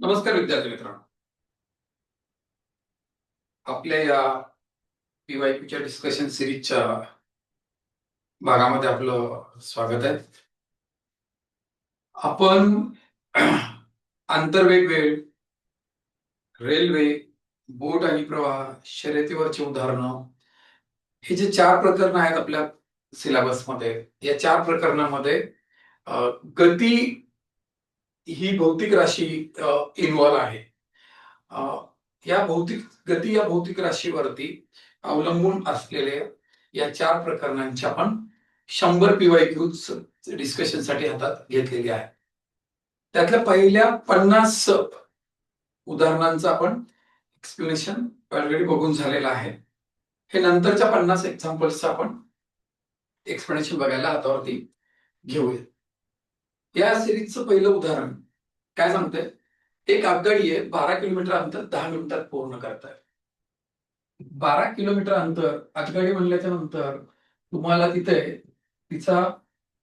नमस्कार विद्यार्थी मित्रांनो. आपल्या या पीवायक्यूच्या डिस्कशन सिरीजच्या भागामध्ये आपलं स्वागत आहे. आपण आंतरवेग वेळ, रेल्वे, बोट आणि प्रवाह, शर्यतीवरची उदाहरणं, हे जे 4 प्रकरणं आहेत आपल्या सिलेबसमध्ये, या 4 प्रकरणामध्ये गती ही भौतिक राशी इन्व्हॉल्व आहे. अ, या भौतिक राशीवरती अवलंबून असलेल्या या 4 प्रकरणांची आपण 100 पीवायक्यूज डिस्कशनसाठी हातात घेतलेली आहे. त्यातल्या पहिल्या 50 उदाहरणांचं आपण एक्सप्लेनेशन ऑलरेडी बघून झालेलं आहे. हे नंतरच्या 50 एक्झाम्पल्सचं आपण एक्सप्लेनेशन बघायला हातावरती घेऊया. या सिरीजचं पहिलं उदाहरण काय सांगतंय? एक आगगाडी आहे, 12 किलोमीटर अंतर 10 मिनिटात पूर्ण करताय. 12 किलोमीटर अंतर आगगाडी म्हणल्याच्या नंतर तुम्हाला तिथे तिचा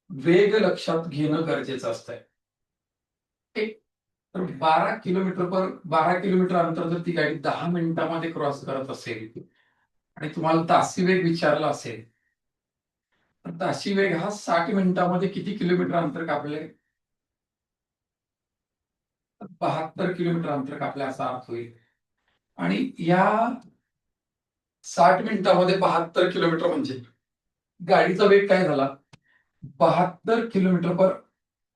वेग लक्षात घेणं गरजेचं असतंय. तर 12 किलोमीटर अंतर जर ती गाडी 10 मिनिटांमध्ये क्रॉस करत असेल आणि तुम्हाला तासी वेग विचारला असेल, तर ताशी वेग हा 60 मिनिटांमध्ये किती किलोमीटर अंतर कापले? 72 किलोमीटर अंतर कापले असा अर्थ होईल. आणि या 60 मिनिटांमध्ये 72 किलोमीटर म्हणजे गाडीचा वेग काय झाला? 72 किलोमीटर पर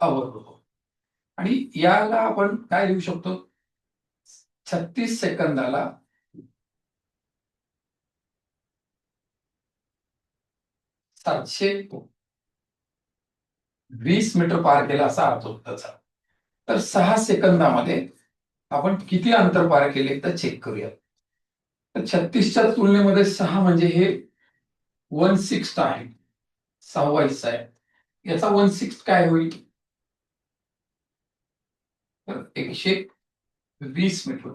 आवर होतो. आणि याला आपण काय लिहू शकतो? 36 सेकंदाला 720 मीटर पार केला असा अर्थ होतो त्याचा. तर 6 सेकंदामध्ये आपण किती अंतर पार केले तर चेक करूया. तर 36च्या तुलनेमध्ये 6 म्हणजे हे 1/6 आहे, 6वा हिस्सा आहे. याचा 1/6 काय होईल? तर 120 मीटर.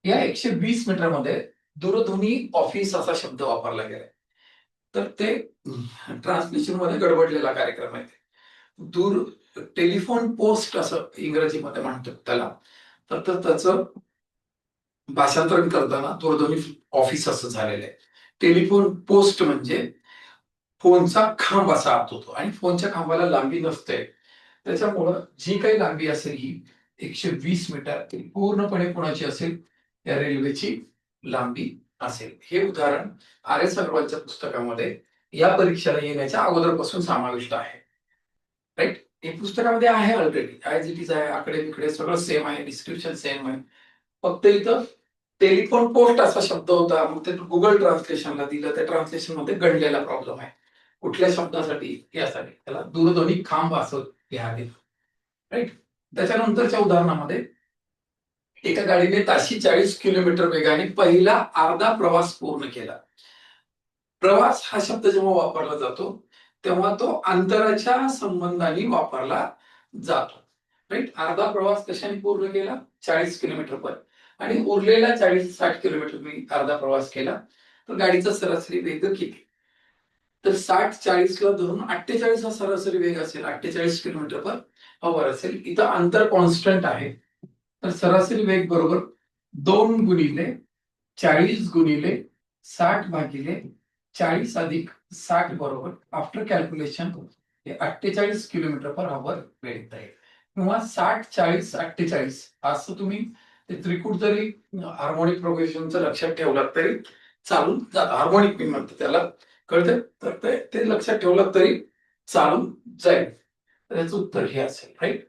या 120 मीटरमध्ये दूरध्वनी ऑफिस असा शब्द वापरला गेलाय. तर ते ट्रान्सलेशन मध्ये गडबडलेला कार्यक्रम आहे. दूर टेलिफोन पोस्ट असं इंग्रजीमध्ये म्हणतात त्याला. तर त्याचं भाषांतरण करताना दूरध्वनी ऑफिस असं झालेलं आहे. टेलिफोन पोस्ट म्हणजे फोनचा खांब असा अर्थ होतो आणि फोनच्या खांबाला लांबी नसते. त्याच्यामुळं जी काही लांबी असेल ही 120 मीटर पूर्णपणे कोणाची असेल? या रेल्वेची लांबी असेल. हे उदाहरण आर एस अग्रवालच्या पुस्तकामध्ये या परीक्षेला येण्याच्या अगोदरपासून समाविष्ट आहे. राईट? हे पुस्तकामध्ये आहे ऑलरेडी. ॲज इट इज आहे, आकडे बिकडे सगळं सेम आहे, डिस्क्रिप्शन सेम आहे. फक्त इथं टेलिफोन पोस्ट असा शब्द होता, मग ते गुगल ट्रान्सलेशनला दिलं, त्या ट्रान्सलेशन मध्ये गणलेला प्रॉब्लेम आहे. कुठल्या शब्दासाठी? यासाठी. त्याला दूरध्वनी खांब असं लिहावे. राईट? त्याच्यानंतरच्या उदाहरणामध्ये एका गाडीने ताशी 40 किलोमीटर वेगाने पहिला अर्धा प्रवास पूर्ण केला. प्रवास हा शब्द जेव्हा वापरला जातो तेव्हा तो अंतराच्या संबंधाने वापरला जातो. राईट? अर्धा प्रवास कशाने पूर्ण केला? 40 किलोमीटर पर. आणि उरलेला 40-60 किलोमीटर मी अर्धा प्रवास केला, तर गाडीचा सरासरी वेग किती? तर 60-40 ला धरून 48 हा सरासरी वेग असेल, 48 किलोमीटर पर आवर असेल. इथं अंतर कॉन्स्टंट आहे, तर सरासरी वेग बरोबर 2 गुणिले 40 गुणिले 60 भागिले 40 अधिक 60 बरोबर आफ्टर कॅल्क्युलेशन हे 48 किलोमीटर पर आवर मिळत आहे. किंवा 60-40-48 असं तुम्ही ते त्रिकूट जरी हार्मोनिक प्रोग्रेशनचं लक्षात ठेवलात तरी चालून जातं. हार्मोनिक मी म्हणतो त्याला, कळतं? तर ते लक्षात ठेवलं तरी चालून जाईल. तर याचं उत्तर हे असेल. राईट?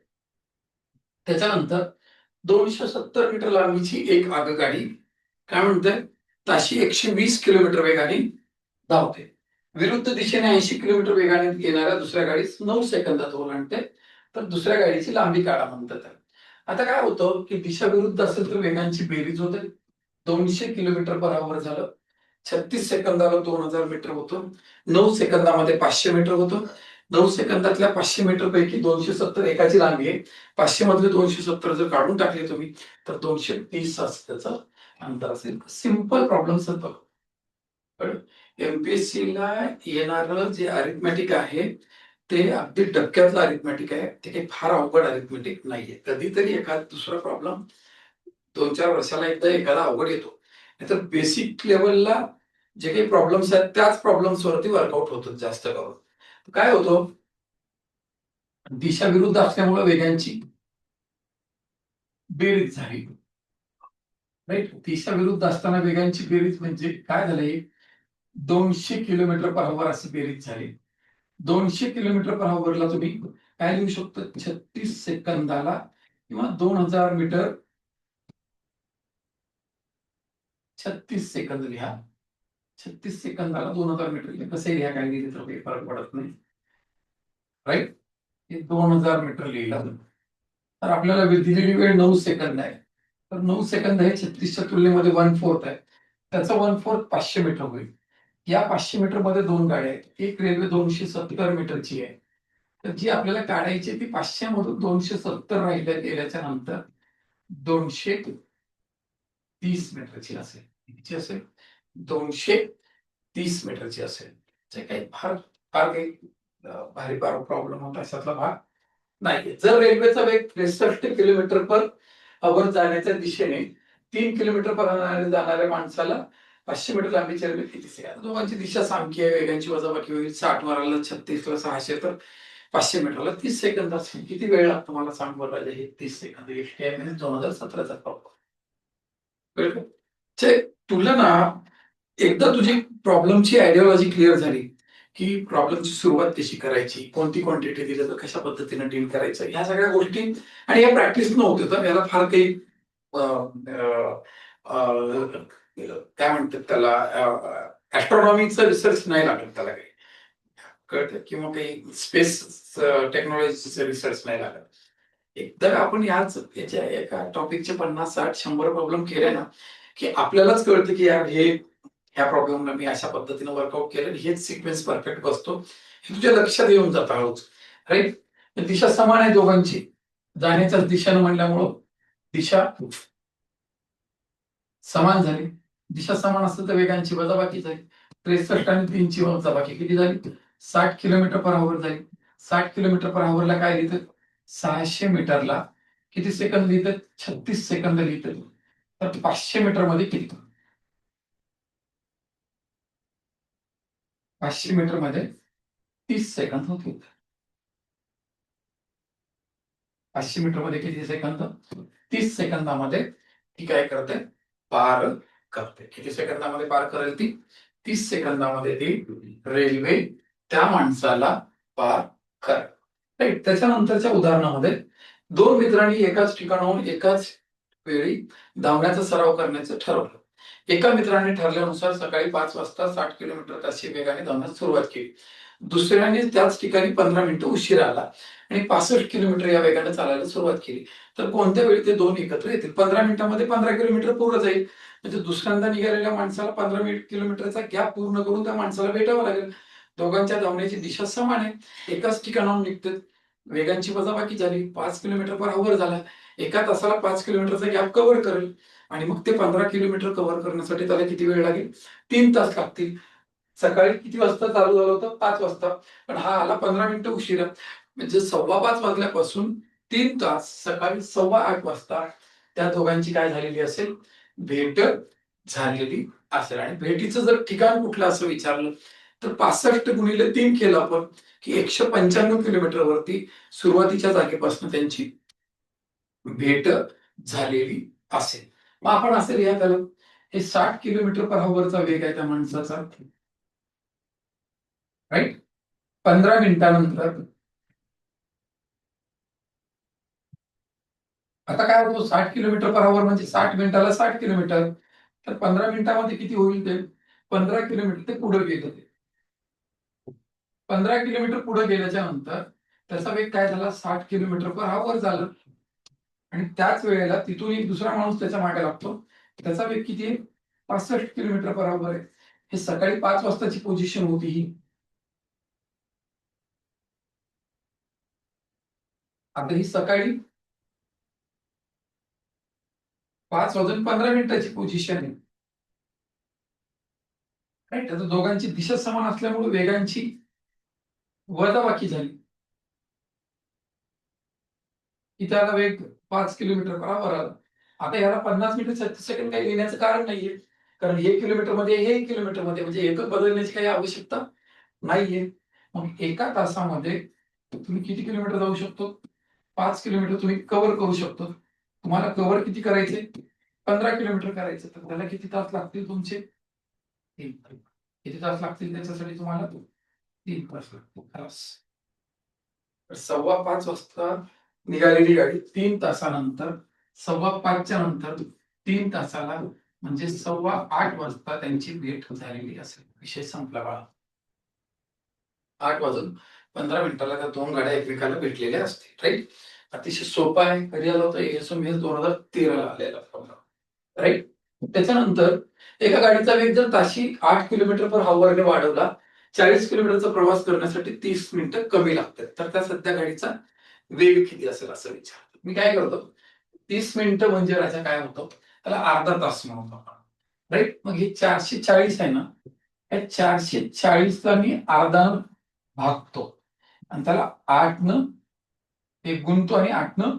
त्याच्यानंतर 270 मीटर लांबीची एक आगगाडी काय म्हणते? ताशी 120 किलोमीटर वेगाने धावते. विरुद्ध दिशेने 80 किलोमीटर वेगाने येणाऱ्या दुसऱ्या गाडीस 9 सेकंदात ओलांडते. तर दुसऱ्या गाडीची लांबी काढा म्हणतात. आता काय होतं की दिशा विरुद्ध असेल तर वेगांची बेरीज होते. 200 किलोमीटर पर आवर झालं. 36 सेकंदाला 2000 मीटर होतं. 9 सेकंदामध्ये 500 मीटर होतं. 9 सेकंदातल्या 500 मीटर पैकी 270 एकाची लांबी आहे. 500 मधले 270 जर काढून टाकले तुम्ही तर 230 असं त्याचं अंतर असेल. सिंपल प्रॉब्लेम होतो. पण एमपीएससी ला येणारं जे अरिथमॅटिक आहे ते अगदी डक्क्यातलं अरिथमॅटिक आहे. ते काही फार अवघड अरिथमॅटिक नाहीये. कधीतरी एखादा दुसरा प्रॉब्लेम 2-4 वर्षाला एकदा एखादा अवघड येतो. नाहीतर बेसिक लेव्हलला जे काही प्रॉब्लेम्स आहेत त्याच प्रॉब्लेम्स वरती वर्कआउट होतात जास्त करून. काय होतं, दिशा विरुद्ध असल्यामुळे वेगांची बेरीज झाली. राईट? दिशा विरुद्ध असताना वेगांची बेरीज म्हणजे काय झालंय, 200 किलोमीटर पर आवर अशी बेरीज झाली. 200 किलोमीटर पर आवरला तुम्ही काय लिहू शकतो, 36 सेकंदाला किंवा 2000 मीटर 36 सेकंद लिहा. 36 सेकंदाला 2000 मीटर लिहा. कसंही लिहा, काही लिहिलं तर काही फरक पडत नाही. राईट? हे 2000 मीटर लिहिलं तर आपल्याला दिलेली वेळ 9 सेकंद आहे. तर 9 सेकंद हे 36च्या तुलनेमध्ये 1/4 आहे. त्याचं 1/4 500 मीटर होईल. या 500 मीटर मध्ये 2 गाड्या आहेत. एक रेल्वे 270 मीटरची आहे. तर जी आपल्याला काढायची ती 500 मधून 270 राहिल्या गेल्याच्या नंतर 230 मीटरची असेल. कितीची असेल? 230 मीटरची असेल. जे काही फार फार काही भारी प्रॉब्लेम होता अशातला भाग नाहीये. जर रेल्वेचा वेग 63 किलोमीटर पर आवर जाण्याच्या दिशेने 3 किलोमीटर पर जाणाऱ्या माणसाला 500 मीटर लांबीची रेल्वे किती सेकंद? दोघांची दिशा सामकी आहे. वेगांची वजाबाकी होईल. 60 मारायला 36 ला 600 तर 500 मीटरला 30 सेकंद असेल. किती वेळ लागतो मला सांग बरं राजा, हे 30 सेकंद. STI 2017चा problem. कळलं? तुला ना एकदा तुझी प्रॉब्लेमची आयडिओलॉजी क्लिअर झाली, की प्रॉब्लेमची सुरुवात कशी करायची, कोणती क्वांटिटी दिली तर कशा पद्धतीने डील करायचं, ह्या सगळ्या गोष्टी आणि या प्रॅक्टिस नव्हते तर याला फार काही काय म्हणतात त्याला, ऍस्ट्रॉनॉमीचा रिसर्च नाही लागत त्याला काही, कळतं, किंवा काही स्पेस टेक्नॉलॉजीचा रिसर्च नाही लागत. एकदा आपण याच्या एका टॉपिकचे 50, 60, 100 प्रॉब्लेम केले ना, की आपल्यालाच कळतं की यार हे ह्या प्रॉब्लेमला मी अशा पद्धतीने वर्कआउट केलं, हेच सिक्वेन्स परफेक्ट बसतो, हे तुझ्या लक्षात येऊन जातं हळूच. राईट? दिशा समान आहे दोघांची, जाण्याच्याच दिशेनं म्हणल्यामुळं दिशा समान झाली. दिशा समान असतं तर वेगांची वजाबाकी झाली. 63 आणि 3ची वजाबाकी किती झाली? 60 किलोमीटर पर आवर झाली. 60 किलोमीटर पर आवरला काय लिहितं? 600 मीटरला किती सेकंद लिहितं? 36 सेकंद लिहितं. तर 500 मीटर मध्ये किती? 500 मीटर मध्ये 30 सेकंद होतील. 500 मीटर मध्ये किती सेकंद? 30 सेकंदामध्ये ती काय करते? पार करते. किती सेकंदामध्ये पार करेल ती? 30 सेकंदामध्ये ती रेल्वे त्या माणसाला पार करेल. राईट? त्याच्यानंतरच्या उदाहरणामध्ये 2 मित्रांनी एकाच ठिकाणाहून एकाच वेळी धावण्याचा सराव करण्याचं ठरवलं. एका मित्राने ठरल्यानुसार सकाळी 5 वाजता 60 किलोमीटर ताशी वेगाने धावण्यास सुरुवात केली. दुसऱ्याने त्याच ठिकाणी 15 मिनिटं उशिरा आला आणि 65 किलोमीटर या वेगाने चालायला सुरुवात केली. तर कोणत्या वेळी ते दोन एकत्र येतील? 15 मिनिटांमध्ये 15 किलोमीटर पूर्ण जाईल. म्हणजे दुसऱ्यांदा निघालेल्या माणसाला 15 किलोमीटरचा गॅप पूर्ण करून त्या माणसाला भेटावं लागेल. दोघांच्या धावण्याची दिशा समान आहे. एकाच ठिकाणाहून निघतात. वेगांची वजाबाकी झाली. 5 किलोमीटर पर आवर झाला. एका तासाला 5 किलोमीटरचा गॅप कव्हर करेल आणि मग ते 15 किलोमीटर कव्हर करण्यासाठी त्याला किती वेळ लागेल? 3 तास लागतील. सकाळी किती वाजता चालू झालं होतं? 5 वाजता. पण हा आला 15 मिनिटं उशिरा. म्हणजे 5:15 वाजल्यापासून 3 तास, सकाळी 8:15 वाजता त्या दोघांची काय झालेली असेल? भेट झालेली असेल. आणि भेटीचं जर ठिकाण कुठलं असं विचारलं तर 65 गुणिले 3 केलं आपण की 195 किलोमीटर वरती सुरुवातीच्या जागेपासून त्यांची भेट झालेली असेल. मग आपण असेल या त्याला, हे 60 किलोमीटर पर आवरचा वेग आहे त्या माणसाचा. राईट? 15 मिनिटानंतर आता काय होतो, 60 किलोमीटर पर आवर म्हणजे 60 मिनिटाला 60 किलोमीटर. तर 15 मिनिटामध्ये किती होईल ते? 15 किलोमीटर ते पुढे गेलं ते. 15 किलोमीटर पुढे गेल्याच्या नंतर त्याचा वेग काय झाला? 60 किलोमीटर पर आवर झालं. आणि त्याच वेळेला तिथून एक दुसरा माणूस त्याच्या मागे लागतो. त्याचा वेग किती आहे? 65 किलोमीटर पर आवर आहे. हे सकाळी 5 वाजताची पोझिशन होती ही. आता ही सकाळी 5 वाजून 15 मिनिटाची पोझिशन आहे. राईट? आता दोघांची दिशा समान असल्यामुळे वेगांची वजाबाकी झाली. इथे आता वेग 5 किलोमीटर पर आवर आला. आता याला 50 मीटर 36 सेकंद काही लिहिण्याचं कारण नाहीये, कारण हे किलोमीटर मध्ये हे किलोमीटर मध्ये म्हणजे एकक बदलण्याची काही आवश्यकता नाहीये. मग एका तासामध्ये तुम्ही किती किलोमीटर जाऊ शकतो? 5 किलोमीटर तुम्ही कव्हर करू शकतो. तुम्हाला कव्हर किती करायचे? 15 किलोमीटर करायचे. तर त्याला किती तास लागतील तुमचे? 3 तास. किती तास लागतील त्याच्यासाठी तुम्हाला? 3 तास लागतील. खलास. 5:15 वाजता निघालेली गाडी 3 तासानंतर 5:15च्या नंतर 3 तासाला म्हणजे 8:15 वाजता त्यांची भेट झालेली असेल. विषय संपला बाळा. 8:15 त्या दोन गाड्या एकमेकाला भेटलेल्या असतील. राईट. अतिशय सोपा आहे. कधी आला होता? ISO 2013 ला आलेला प्रॉब्लेम. राईट. त्याच्यानंतर एका गाडीचा वेग जर ताशी 8 किलोमीटर पर आवर ने वाढवला, 40 किलोमीटरचा प्रवास करण्यासाठी 30 मिनिटं कमी लागतात. तर त्या सध्या गाडीचा वेग किती असेल असं विचार. मी काय करतो? 30 मिनिटं म्हणजे राजा काय होतं? त्याला अर्धा तास म्हणतो आपण. राईट. मग हे 440 आहे ना, या 440ला मी अर्धानं भागतो आणि त्याला 8 एक गुणतो आणि 8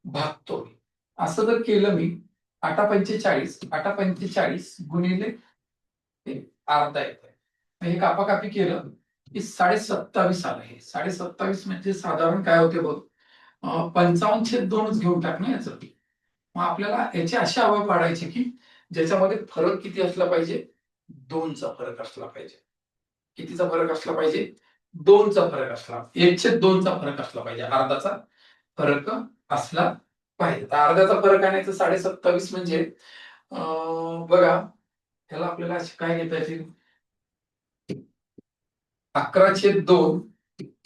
भागतो. असं जर केलं मी 8:45 गुणिले अर्धा येतोय. हे कापाकापी केलं की 27.5 आलं. हे 27.5 म्हणजे साधारण काय होते बघ, 55/2च घेऊन टाक ना याचं. मग आपल्याला याचे असे अवयव पाडायचे की ज्याच्यामध्ये फरक किती असला पाहिजे? 2चा फरक असला पाहिजे. कितीचा फरक असला पाहिजे? 2चा फरक असला. 1/2चा फरक असला पाहिजे. अर्धाचा फरक असला पाहिजे. तर अर्ध्याचा फरक आणायचा 27.5 म्हणजे बघा, ह्याला आपल्याला असे काय घेता येतील? 11/2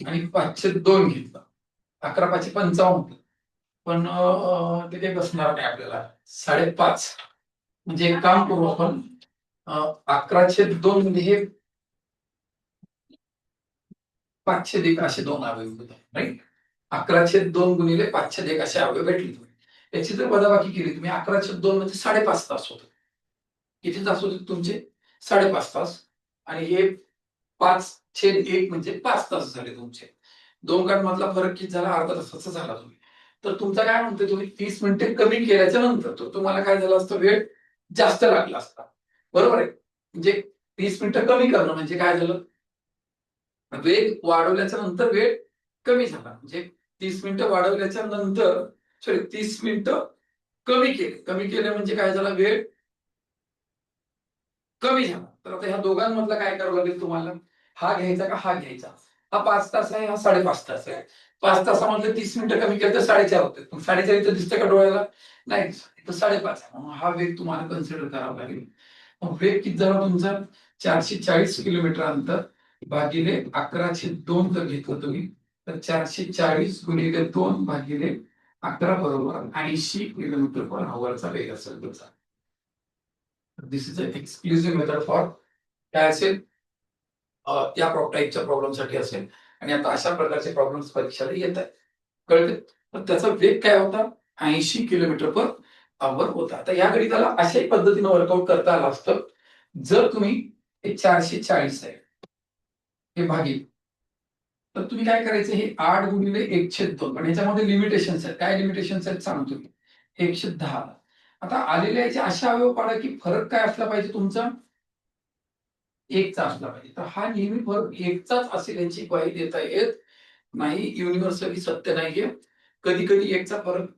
आणि 5/2 घेतलं. 11×5 = 55. पण ते काही बसणार नाही आपल्याला. 5.5 म्हणजे एक काम करू आपण, 11/2 म्हणजे हे 5/1 असे दोन अवयव होते. राईट. 11/2 गुणिले 5/1 असे अवयव भेटले तुम्ही. याची जर वजाबाकी केली तुम्ही, 11/2 म्हणजे 5.5 तास होते. किती तास होते तुमचे? 5.5 तास. आणि हे 5/1 म्हणजे 5 तास झाले तुमचे. दोन काळामधला फरक किती झाला? अर्धा तासाचा झाला तुम्ही. तर तुमचा काय म्हणतोय तुम्ही 30 मिनिटे कमी केल्याच्या नंतर तर तुम्हाला काय झालं असतं? वेळ जास्त लागला असता. बरोबर आहे. म्हणजे 30 मिनिटं कमी करणं म्हणजे काय झालं? वेग वाढवल्याच्या नंतर वेळ कमी झाला. म्हणजे 30 मिनिटं वाढवल्याच्या नंतर, सॉरी, 30 मिनिटं कमी केले. कमी केले म्हणजे काय झाला? वेळ कमी झाला. तर आता ह्या दोघांमधलं काय करावं लागेल तुम्हाला? हा घ्यायचा का हा घ्यायचा? हा 5 तास आहे, हा 5.5 तास आहे. 5 तासामधले 30 मिनिटं कमी केले तर 4.5 होते. पण 4.5 इथं दिसतं का डोळ्याला? नाही दिसत. इथं 5.5 आहे. म्हणून हा वेग तुम्हाला कन्सिडर करावा लागेल. मग वेग किती झाला तुमचा? 440 किलोमीटर अंतर भागिले 11/2 जर घेतलं तुम्ही, तर 440 गुणिले 2 भागिले 11 बरोबर 80 किलोमीटर पर आवरचा वेग असेल तुमचा. This is a exclusive method for काय असेल? त्या टाईपच्या प्रॉब्लेमसाठी असेल. आणि आता अशा प्रकारचे प्रॉब्लेम्स परीक्षेला येत आहेत. कळते? तर त्याचा वेग काय होता? 80 किलोमीटर पर आवर होता. आता या गणिताला अशाही पद्धतीने वर्कआउट करता आलं असतं. जर तुम्ही हे 440 आहे हे भागिले, तर तुम्ही काय करायचं? हे 8 गुणिले 1/2. पण याच्यामध्ये लिमिटेशन्स आहेत. काय लिमिटेशन्स आहेत सांगतो मी. 110. आता आलेल्या याचे अशा अवयव पाडा की फरक काय असला पाहिजे तुमचा? 1चा असला पाहिजे. तर हा नेहमी फरक 1चाच असेल याची ग्वाही देता येत नाही. युनिव्हर्सली सत्य नाहीये. कधी कधी 1चा फरक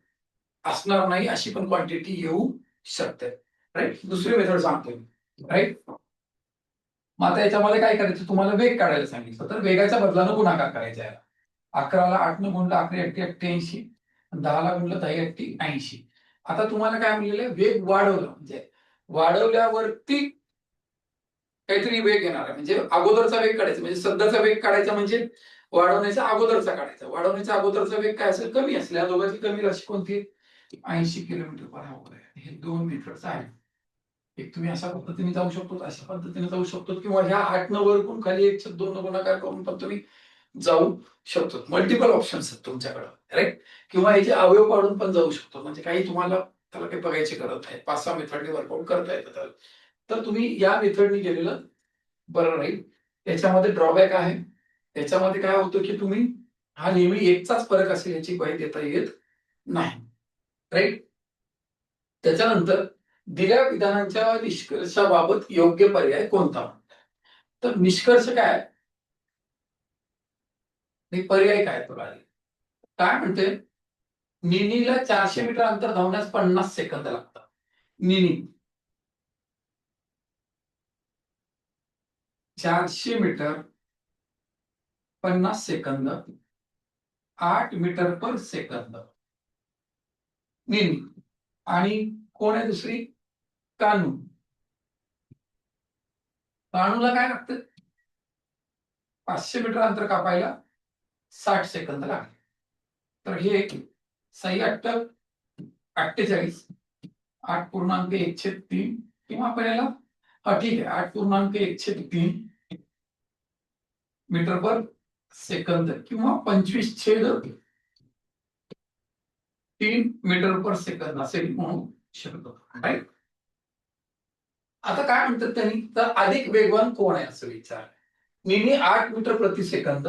असणार नाही अशी पण क्वांटिटी येऊ शकते. राईट. दुसरी मेथड सांगतो मी. राईट. मग आता याच्यामध्ये काय करायचं? तुम्हाला वेग काढायला सांगितलं तर वेगाच्या बदलानं गुणाकार करायचा आहे. 11ला 8 गुणलं 11×8 = 88. 10ला गुणलं 10×8 = 80. आता तुम्हाला काय म्हणलेलं आहे? वेग वाढवलं म्हणजे वाढवल्यावरती काहीतरी वेग येणार आहे. म्हणजे अगोदरचा वेग काढायचा, म्हणजे सध्याचा वेग काढायचा म्हणजे वाढवण्याच्या अगोदरचा काढायचा. वाढवण्याच्या अगोदरचा वेग काय असेल? कमी असेल. या दोघांची कमी राशी कोणती? 80 किलोमीटर पर आवर आहे. हे 2 मीटरचं आहे. एक तुम्ही अशा पद्धतीने जाऊ शकतो, अशा पद्धतीने जाऊ शकतो, किंवा ह्या 8 वरकून खाली 1/2 गुणाकार करून पण तुम्ही जाऊ शकतो. मल्टिपल ऑप्शन्स आहेत तुमच्याकडे. राईट. किंवा याचे अवयव पाडून पण जाऊ शकतो. म्हणजे काही तुम्हाला त्याला काही बघायची गरज नाही. 5-6 मेथडने वर्कआउट करता येतं त्याला. तर तुम्ही या मेथडने गेलेलं बरं राहील. याच्यामध्ये ड्रॉबॅक आहे. याच्यामध्ये काय होतं की तुम्ही हा नेहमी एकचाच फरक असेल याची ग्वाही देता येत नाही. राईट. त्याच्यानंतर दिलेल्या विधानांच्या निष्कर्षाबाबत योग्य पर्याय कोणता? तर निष्कर्ष काय पर्याय काय तुला काय म्हणते? निनीला 400 मीटर अंतर धावण्यास 50 सेकंद लागतात. निनी 400 मीटर 50 सेकंद 8 मीटर पर सेकंद निनी. आणि कोण आहे दुसरी? कानू. कानूला काय लागतं? 500 मीटर अंतर कापायला 60 सेकंद लागले. तर हे 48 8.1/3 किंवा आपण याला ठीक आहे 8.1/3 मीटर पर सेकंद किंवा 25/3 मीटर पर सेकंद असे म्हणू शकतो. राईट. आता काय म्हणतात त्यांनी? तर अधिक वेगवान कोण आहे असं विचार. निनी 8 मीटर प्रति सेकंद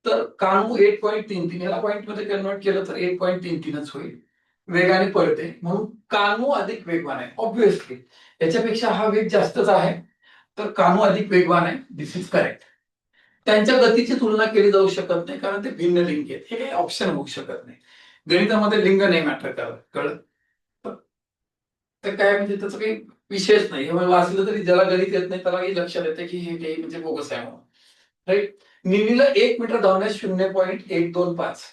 तर कानू 8.33. याला पॉईंट मध्ये कन्वर्ट केलं तर 8.33च होईल. वेगाने पळते म्हणून कानू अधिक वेगवान आहे. ऑब्व्हियसली याच्यापेक्षा हा वेग जास्तच आहे तर कानू अधिक वेगवान आहे. दिस इज करेक्ट. त्यांच्या गतीची तुलना केली जाऊ शकत नाही कारण ते भिन्न लिंग आहेत. हे काही ऑप्शन होऊ शकत नाही. गणितामध्ये लिंग नाही मॅटर करत. कळत? तर काय म्हणजे त्याचं काही विषयच नाही. हे वाचलं तरी ज्याला गणित येत नाही त्याला लक्षात येते की हे काही म्हणजे बोगस आहे म्हणून. राईट. निनीला 1 मीटर धावण्यास 0.125.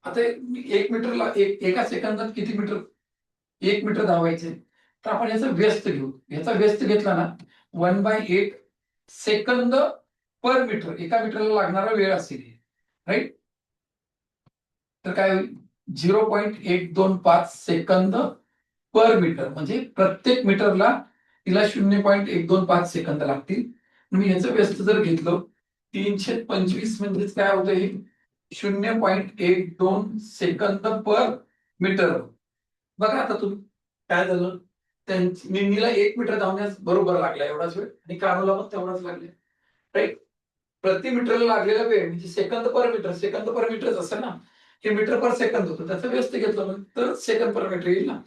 आता 1 मीटरला एका सेकंदात किती मीटर? 1 मीटर धावायचे तर आपण याचा व्यस्त घेऊ. याचा व्यस्त घेतला ना 1/8 सेकंद पर मीटर. एका मीटरला लागणारा वेळ असेल. राईट. तर काय होईल? 0.125 सेकंद पर मीटर म्हणजे प्रत्येक मीटरला तिला 0.125 सेकंद लागतील. मी याचं व्यस्त जर घेतलं 325 म्हणजेच काय होतं हे 0.12 सेकंद पर मीटर. बघा आता तुम्ही काय झालं? निनीला 1 मीटर धावण्यास बरोबर लागला एवढाच वेळ आणि कानूला पण तेवढाच लागले. राईट. प्रति मीटरला लागलेला वेळ म्हणजे सेकंद पर मीटरच असेल ना. हे मीटर पर सेकंद होतं त्याचं व्यस्त घेतलं तर सेकंद पर मीटर येईल ना.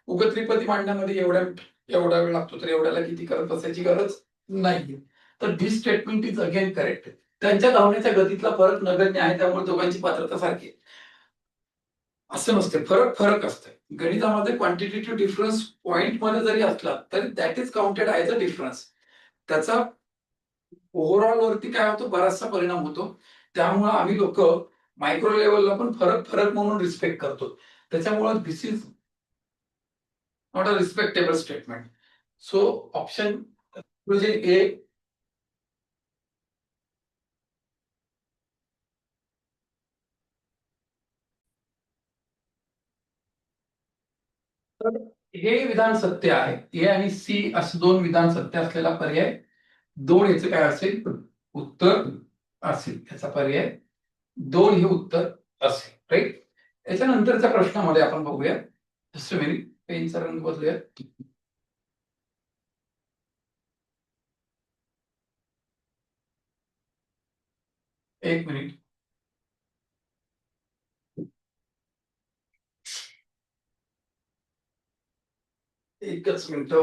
उगत त्रिपदी मांडण्यामध्ये एवढा वेळ लागतो तर एवढ्याला किती करत बसायची गरज नाहीये. तर दिस स्टेटमेंट इज अगेन करेक्ट. त्यांच्या धावण्याच्या गतीतला फरक नगण्य आहे त्यामुळे दोघांची पात्रता सारखी असं नसते. फरक असते. गणितामध्ये क्वांटिटेटिव्ह डिफरन्स पॉइंट मध्ये जरी असला तरी that is counted as a difference. त्याचा ओव्हरऑल वरती काय होतो? बराचसा परिणाम होतो. त्यामुळे आम्ही लोक मायक्रो लेवलला पण फरक म्हणून रिस्पेक्ट करतो. त्याच्यामुळे this is not a respectable statement. So option म्हणजे ए. तर हे विधान सत्य आहे. ए आणि सी असे दोन विधान सत्य असलेला पर्याय 2 याचं काय असेल? उत्तर असेल. याचा पर्याय 2 हे उत्तर असेल. राईट. याच्यानंतरच्या प्रश्नामध्ये आपण बघूया. जस्ट मिनिट पेनचा रंग बदलूया. एक मिनिट. एकच मिनिट.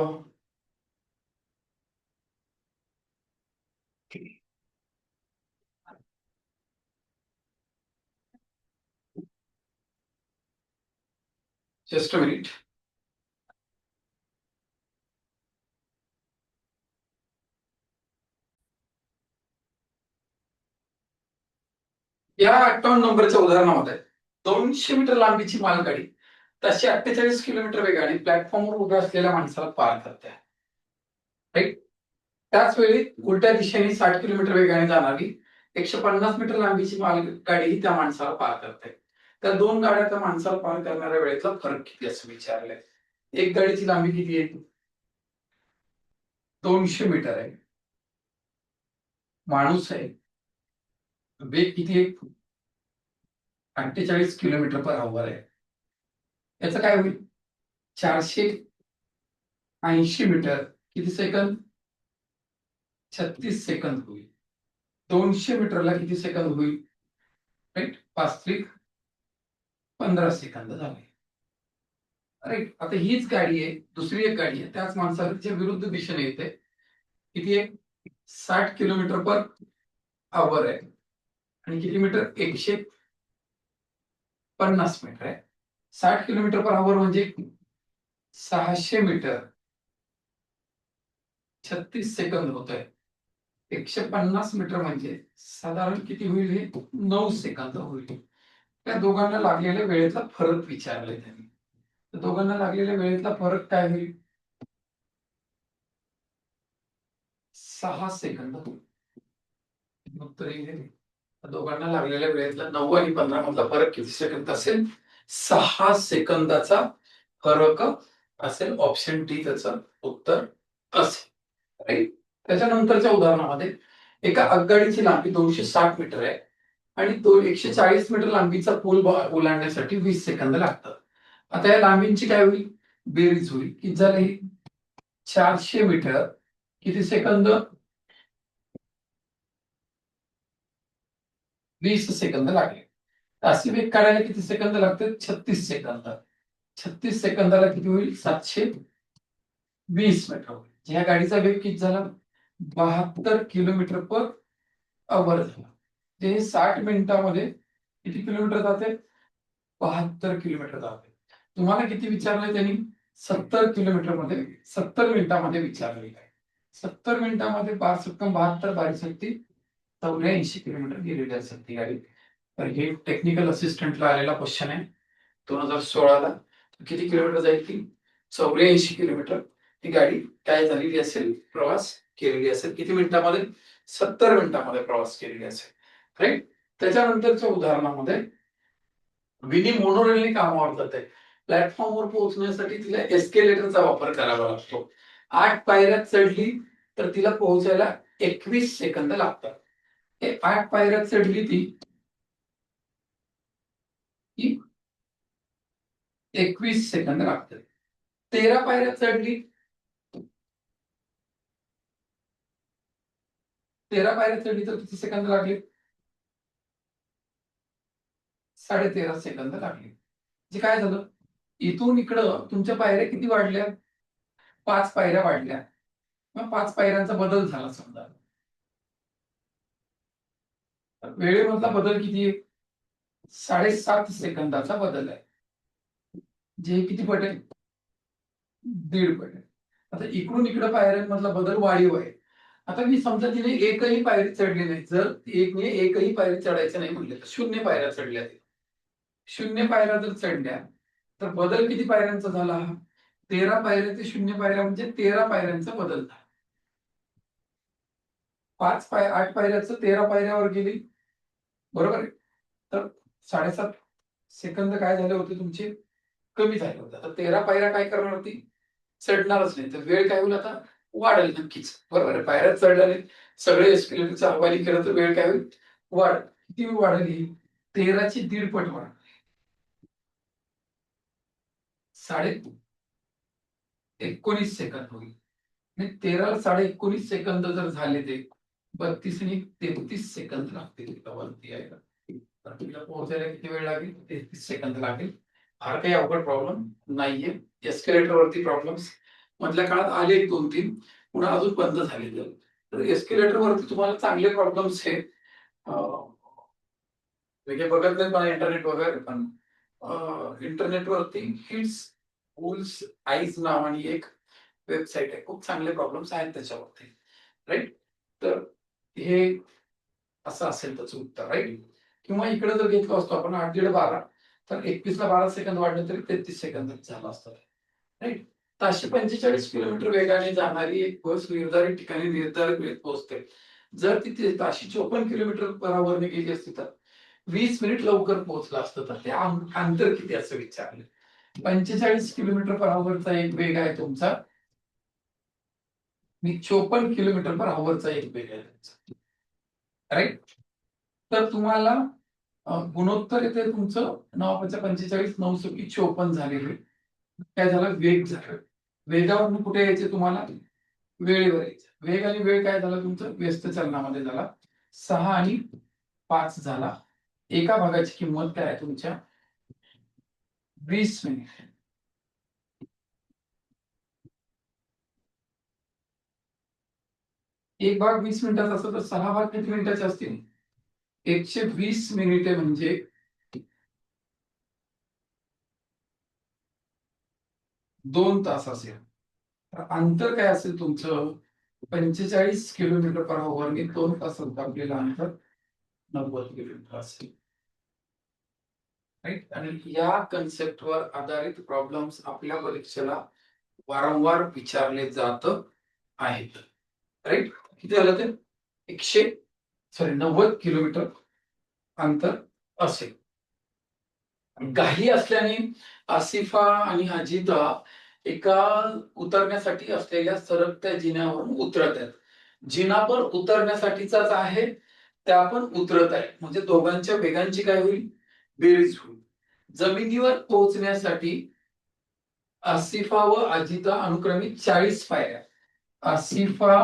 Just minute. या 58 नंबरच्या उदाहरणामध्ये 200 मीटर लांबीची मालगाडी 48 किलोमीटर वेगाने प्लॅटफॉर्मवर उभ्या असलेल्या माणसाला पार करते. राईट. त्याच वेळी उलट्या दिशेने 60 किलोमीटर वेगाने जाणारी 150 मीटर लांबीची मालगाडी त्या माणसाला पार करते. त्या दोन गाड्या त्या माणसाला पार करणाऱ्या वेळेतला फरक किती असं विचारलंय. एक गाडीची लांबी किती आहे? 200 मीटर आहे. माणूस आहे. वेग किती आहे? 48 किलोमीटर पर आवर आहे. याचं काय होईल? 480 मीटर किती सेकंद? 36 सेकंद होईल. 200 मीटरला किती सेकंद होईल? राईट, 5 त्रिक 15 सेकंद झाले. राईट, आता हीच गाडी आहे, दुसरी एक गाडी आहे त्याच माणसाच्या विरुद्ध दिशेने येते. किती आहे? 60 किलोमीटर पर आवर आहे. आणि किती मीटर? 150 मीटर आहे. 60 किलोमीटर पर आवर म्हणजे 600 मीटर 36 सेकंद होत आहे. 150 मीटर म्हणजे साधारण किती होईल? हे 9 सेकंद होईल. त्या दोघांना लागलेल्या वेळेतला फरक विचारलाय त्यांनी. तर दोघांना लागलेल्या वेळेतला फरक काय होईल? 6 सेकंद होईल. उत्तर येईल. दोघांना लागलेल्या वेळेतला 9 आणि 15 मधला फरक किती सेकंद असेल? 6 सेकंदाचा फरक असेल. ऑप्शन डी त्याचं उत्तर असेल. राईट. त्याच्यानंतरच्या उदाहरणामध्ये एका आगगाडीची लांबी 260 मीटर आहे आणि 140 मीटर लांबीचा पूल ओलांडण्यासाठी 20 सेकंद लागतात. आता या लांबींची काय होईल? बेरीज होईल. किती झाले? 400 मीटर किती सेकंद? 20 सेकंद लागले. असे वेग काढायला किती सेकंद लागतात? 36 सेकंद. 36 सेकंदाला किती होईल? 720 मीटर होईल. या गाडीचा वेग किती झाला? 72 किलोमीटर पर आवर झाला. ते 60 मिनिटामध्ये किती किलोमीटर जाते? 72 किलोमीटर जाते. तुम्हाला किती विचारलंय त्यांनी? 70 किलोमीटर मध्ये 70 मिनिटामध्ये विचारलेलं आहे. 70 मिनिटामध्ये 5-72 बारीक 84 किलोमीटर गेलेली असेल ती गाडी. तर हे टेक्निकल असिस्टंटला आलेला क्वेश्चन आहे 2016ला. किती किलोमीटर जाईल ती? 84 किलोमीटर ती गाडी काय झालेली असेल? प्रवास केलेली असेल. किती मिनिटामध्ये? 70 मिनिटामध्ये प्रवास केलेली असेल. राईट. त्याच्यानंतरच्या उदाहरणामध्ये विनी मोनोरेलने कामावर जाते. प्लॅटफॉर्मवर पोहोचण्यासाठी तिला एस्केलेटरचा वापर करावा लागतो. 8 पायऱ्या चढली तर तिला पोहोचायला 21 सेकंद लागतात. हे 8 पायऱ्या चढली ती 21 सेकंद लागतात. 13 पायऱ्या चढली 13 पायऱ्या चढली तर किती सेकंद लागले? 13.5 सेकंद लागले. म्हणजे काय झालं? इथून इकडं तुमच्या पायऱ्या किती वाढल्या? 5 पायऱ्या वाढल्या. मग 5 पायऱ्यांचा बदल झाला समजा. वेळेमधला बदल किती आहे? 7.5 सेकंदाचा बदल आहे. जे किती पट आहे? 1.5 पट आहे. आता इकडून इकडे पायऱ्यांमधला बदल वाढीव आहे. आता मी समजा तिने एकही पायरी चढली नाही. जर एकही पायरी चढायचं नाही म्हणले तर 0 पायऱ्या चढल्या. 0 पायऱ्या जर चढल्या तर बदल किती पायऱ्यांचा झाला? 13 पायऱ्या ते 0 पायऱ्या म्हणजे 13 पायऱ्यांचा बदल झाला. 8 पायऱ्याचं 13 पायऱ्यावर गेली. बरोबर आहे. तर 7.5 सेकंद काय झाले होते तुमचे? कमी झाले होते. आता 13 पायऱ्या काय करणार होती? चढणारच नाही. तर वेळ काय होईल आता? वाढेल नक्कीच. बरोबर आहे. पायऱ्या चढल्याने सगळे एस्केलेटरचा हवाली केलं तर वेळ काय होईल? वाढ. किती वाढेल ही? 13 ची 1.5 पट वाढ. 19.5 सेकंद होईल. 13ला 19.5 सेकंद जर झाले ते 32 आणि 33 सेकंद लागतील तिला वरती यायला. तर तिला पोहोचायला किती वेळ लागेल? 33 सेकंद लागेल. फार काही अवघड प्रॉब्लेम नाहीये. एस्केलेटर वरती प्रॉब्लेम्स मधल्या काळात आले 2-3 पुन्हा अजून बंद झालेले. तर एस्केलेटर वरती तुम्हाला चांगले प्रॉब्लेम्स हे वेगळे बघत नाही मला इंटरनेट वगैरे पण इंटरनेटवरती हिट्स बुल्स आईज नावानी एक वेबसाईट आहे. खूप चांगले प्रॉब्लेम्स आहेत त्याच्यावरती. राईट. तर हे असं असेल त्याचं उत्तर. राईट. किंवा इकडे जर घेतलं असतो आपण 8-12 तर 21ला 12 सेकंद वाढले तरी 33 सेकंदात झालं असतं. राईट. 745 किलोमीटर वेगाने जाणारी एक बस निर्धारित ठिकाणी निर्धारित वेळेत पोहोचते. जर ती 754 किलोमीटर पर आवर गेली असती तर 20 मिनिट लवकर पोहोचला असतं. तर ते अंतर किती असं विचारलं. 45 किलोमीटर पर आवरचा एक वेग आहे तुमचा. 54 किलोमीटर पर आवरचा एक वेग आहे तुमचा. राईट. तर तुम्हाला गुणोत्तर येते तुमचं 9-45 9-54 झालेले. काय झालं? वेग झालं. वेगावरून कुठे यायचे तुम्हाला? वेळेवर यायचं. वेग आणि वेळ काय झालं तुमचं? व्यस्त चलनामध्ये झाला. 6 आणि 5 झाला. एका भागाची किंमत काय आहे तुमच्या 20 मिनिट. एक भाग 20 मिनिटाचा असतो तर 6 भाग किती मिनिटाचे असतील 120 मिनिटे म्हणजे 2 तास असेल. तर अंतर काय असेल तुमचं 45 किलोमीटर पर आवर ने 2 तासात आपल्याला अंतर 90 किलोमीटर असेल. राईट. आणि या कन्सेप्टवर आधारित प्रॉब्लेम्स आपल्या परीक्षेला वारंवार विचारले जात आहेत. राईट. किती झालं ते 90 किलोमीटर अंतर असेल. घाई असल्याने आसिफा आणि अजिता एका उतरण्यासाठी असलेल्या सरकत्या जिन्यावरून उतरत आहेत. जिना पण उतरण्यासाठीचाच आहे, त्या पण उतरत आहे. म्हणजे दोघांच्या वेगांची काय होईल बेरीज होईल. जमिनीवर पोहोचण्यासाठी आसिफा व अजिता अनुक्रमे 40 पायऱ्या. आसिफा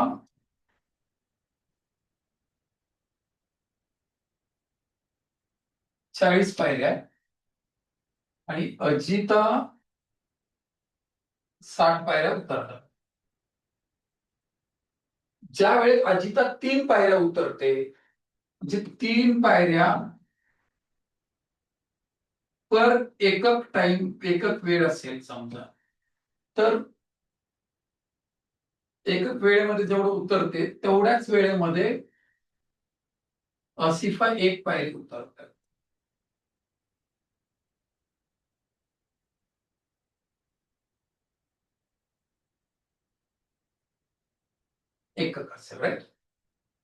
40 पायऱ्या आणि अजिता 60 पायऱ्या उतरतात. ज्या वेळेस अजिता 3 पायऱ्या उतरते म्हणजे 3 पायऱ्या पर एकक टाइम एकक वेळ असेल समजा, तर एकक वेळेमध्ये जेवढं उतरते तेवढ्याच वेळेमध्ये आसिफा 1 पायरी उतरतात. एकक असेल. राईट.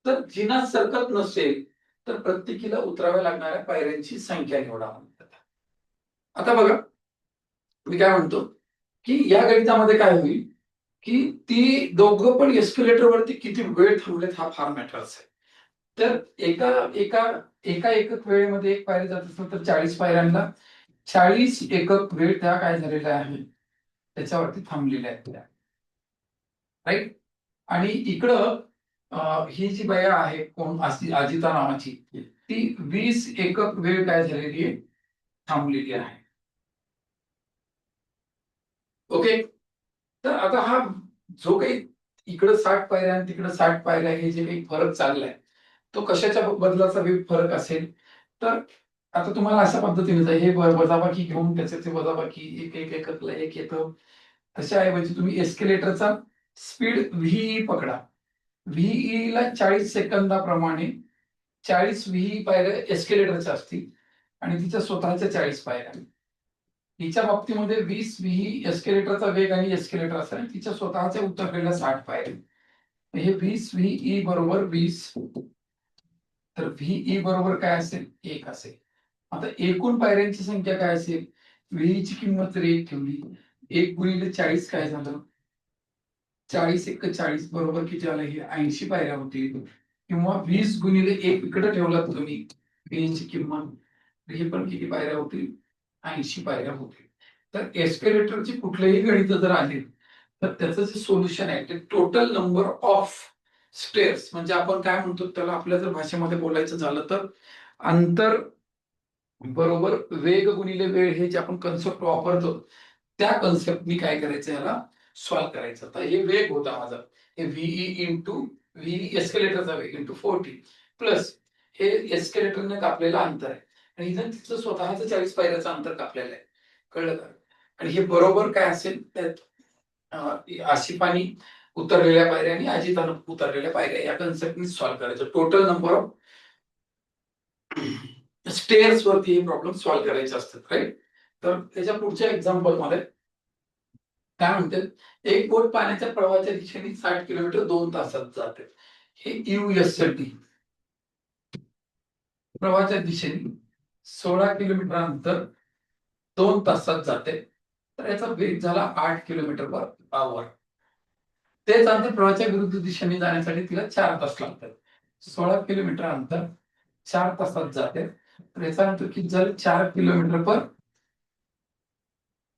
तर जिना सरकत नसेल तर प्रत्येकीला उतराव्या लागणाऱ्या पायऱ्यांची संख्या निवडा म्हणतात. आता बघा मी काय म्हणतो की या गणितामध्ये काय होईल की ती दोघं पण एस्केलेटर वरती किती वेळ थांबलेत हा फार मॅटर असेल. तर एका एका एका एकक वेळेमध्ये एक पायरी जात असेल तर 40 पायऱ्यांना 40 एकक वेळ त्या काय झालेल्या आहे त्याच्यावरती थांबलेल्या आहेत त्या. राईट. आणि इकडं ही जी बया आहे कोण अजिता नावाची ती 20 एकक वेळ काय झालेली आहे थांबलेली आहे. ओके. तर आता हा जो काही इकडं 60 पायऱ्या आणि तिकडं 60 पायऱ्या हे जे काही फरक चाललाय तो कशाच्या बदलाचा फरक असेल. तर आता तुम्हाला अशा पद्धतीने हे वजाबाकी घेऊन त्याचे वजाबाकी एक एक एककला एक येतं. तशाऐवजी तुम्ही एस्केलेटरचा स्पीड व्हीई पकडा. व्हीई ला 40 सेकंदाप्रमाणे 40 व्हीई पायऱ्या एस्केलेटरच्या असतील आणि तिच्या स्वतःच्या 40 पायऱ्या. हिच्या बाबतीमध्ये 20 व्ही एस्केलेटरचा वेग आणि एस्केलेटर असेल आणि तिच्या स्वतःच्या उतरलेल्या 60 पायऱ्या. हे 20 व्हीई बरोबर 20. तर व्हीई बरोबर काय असेल 1 असेल. आता एकूण पायऱ्यांची संख्या काय असेल व्ही ची किंमत जर 1 ठेवली 1 गुणिले 40 काय झालं 40 एक 40 बरोबर किती आलं हे 80 पायऱ्या होतील. किंवा 20 गुणिले 1 इकडे ठेवलात तुम्ही व्ही ची किंमत हे पण किती पायऱ्या होतील 80 पायऱ्या होतील. तर एस्केलेटरची कुठलेही गणित जर आले तर त्याचं जे सोल्युशन आहे ते टोटल नंबर ऑफ स्टेअर्स म्हणजे आपण काय म्हणतो त्याला आपल्या जर भाषेमध्ये बोलायचं झालं तर अंतर बरोबर वेग गुणिले वेळ हे जे आपण कन्सेप्ट वापरतो त्या कन्सेप्टनी काय करायचं याला सॉल्व्ह करायचं. तर हे वेग होता माझा हे व्हीई इंटू व्ही एस्केलेटरचा वेग इंटू 40 प्लस हे एस्केलेटरने कापलेलं अंतर आहे आणि इथं तिथलं स्वतःचं 40 पायऱ्याचं अंतर कापलेलं आहे. कळलं का. आणि हे बरोबर काय असेल त्यात आशिफानी उतरलेल्या पायऱ्या आणि अजितानं उतरलेल्या पायऱ्या या कन्सेप्टनी सॉल्व्ह करायचं. टोटल नंबर ऑफ स्टेअर्स वरती हे प्रॉब्लेम सॉल्व्ह करायचे असतात. राईट. तर त्याच्या पुढच्या एक्झाम्पल मध्ये काय म्हणतात एक बोट पाण्याच्या प्रवाहाच्या दिशेने 60 किलोमीटर 2 तासात जाते. हे युएस साठी प्रवाहाच्या दिशेने 16 किलोमीटर अंतर 2 तासात जाते. तर याचा वेग झाला 8 किलोमीटर पर आवर. तेच अंतर प्रवाहाच्या विरुद्ध दिशेने जाण्यासाठी तिला 4 तास लागतात. 16 किलोमीटर अंतर 4 तासात जाते. तर याचा अर्थ की जर 4 किलोमीटर पर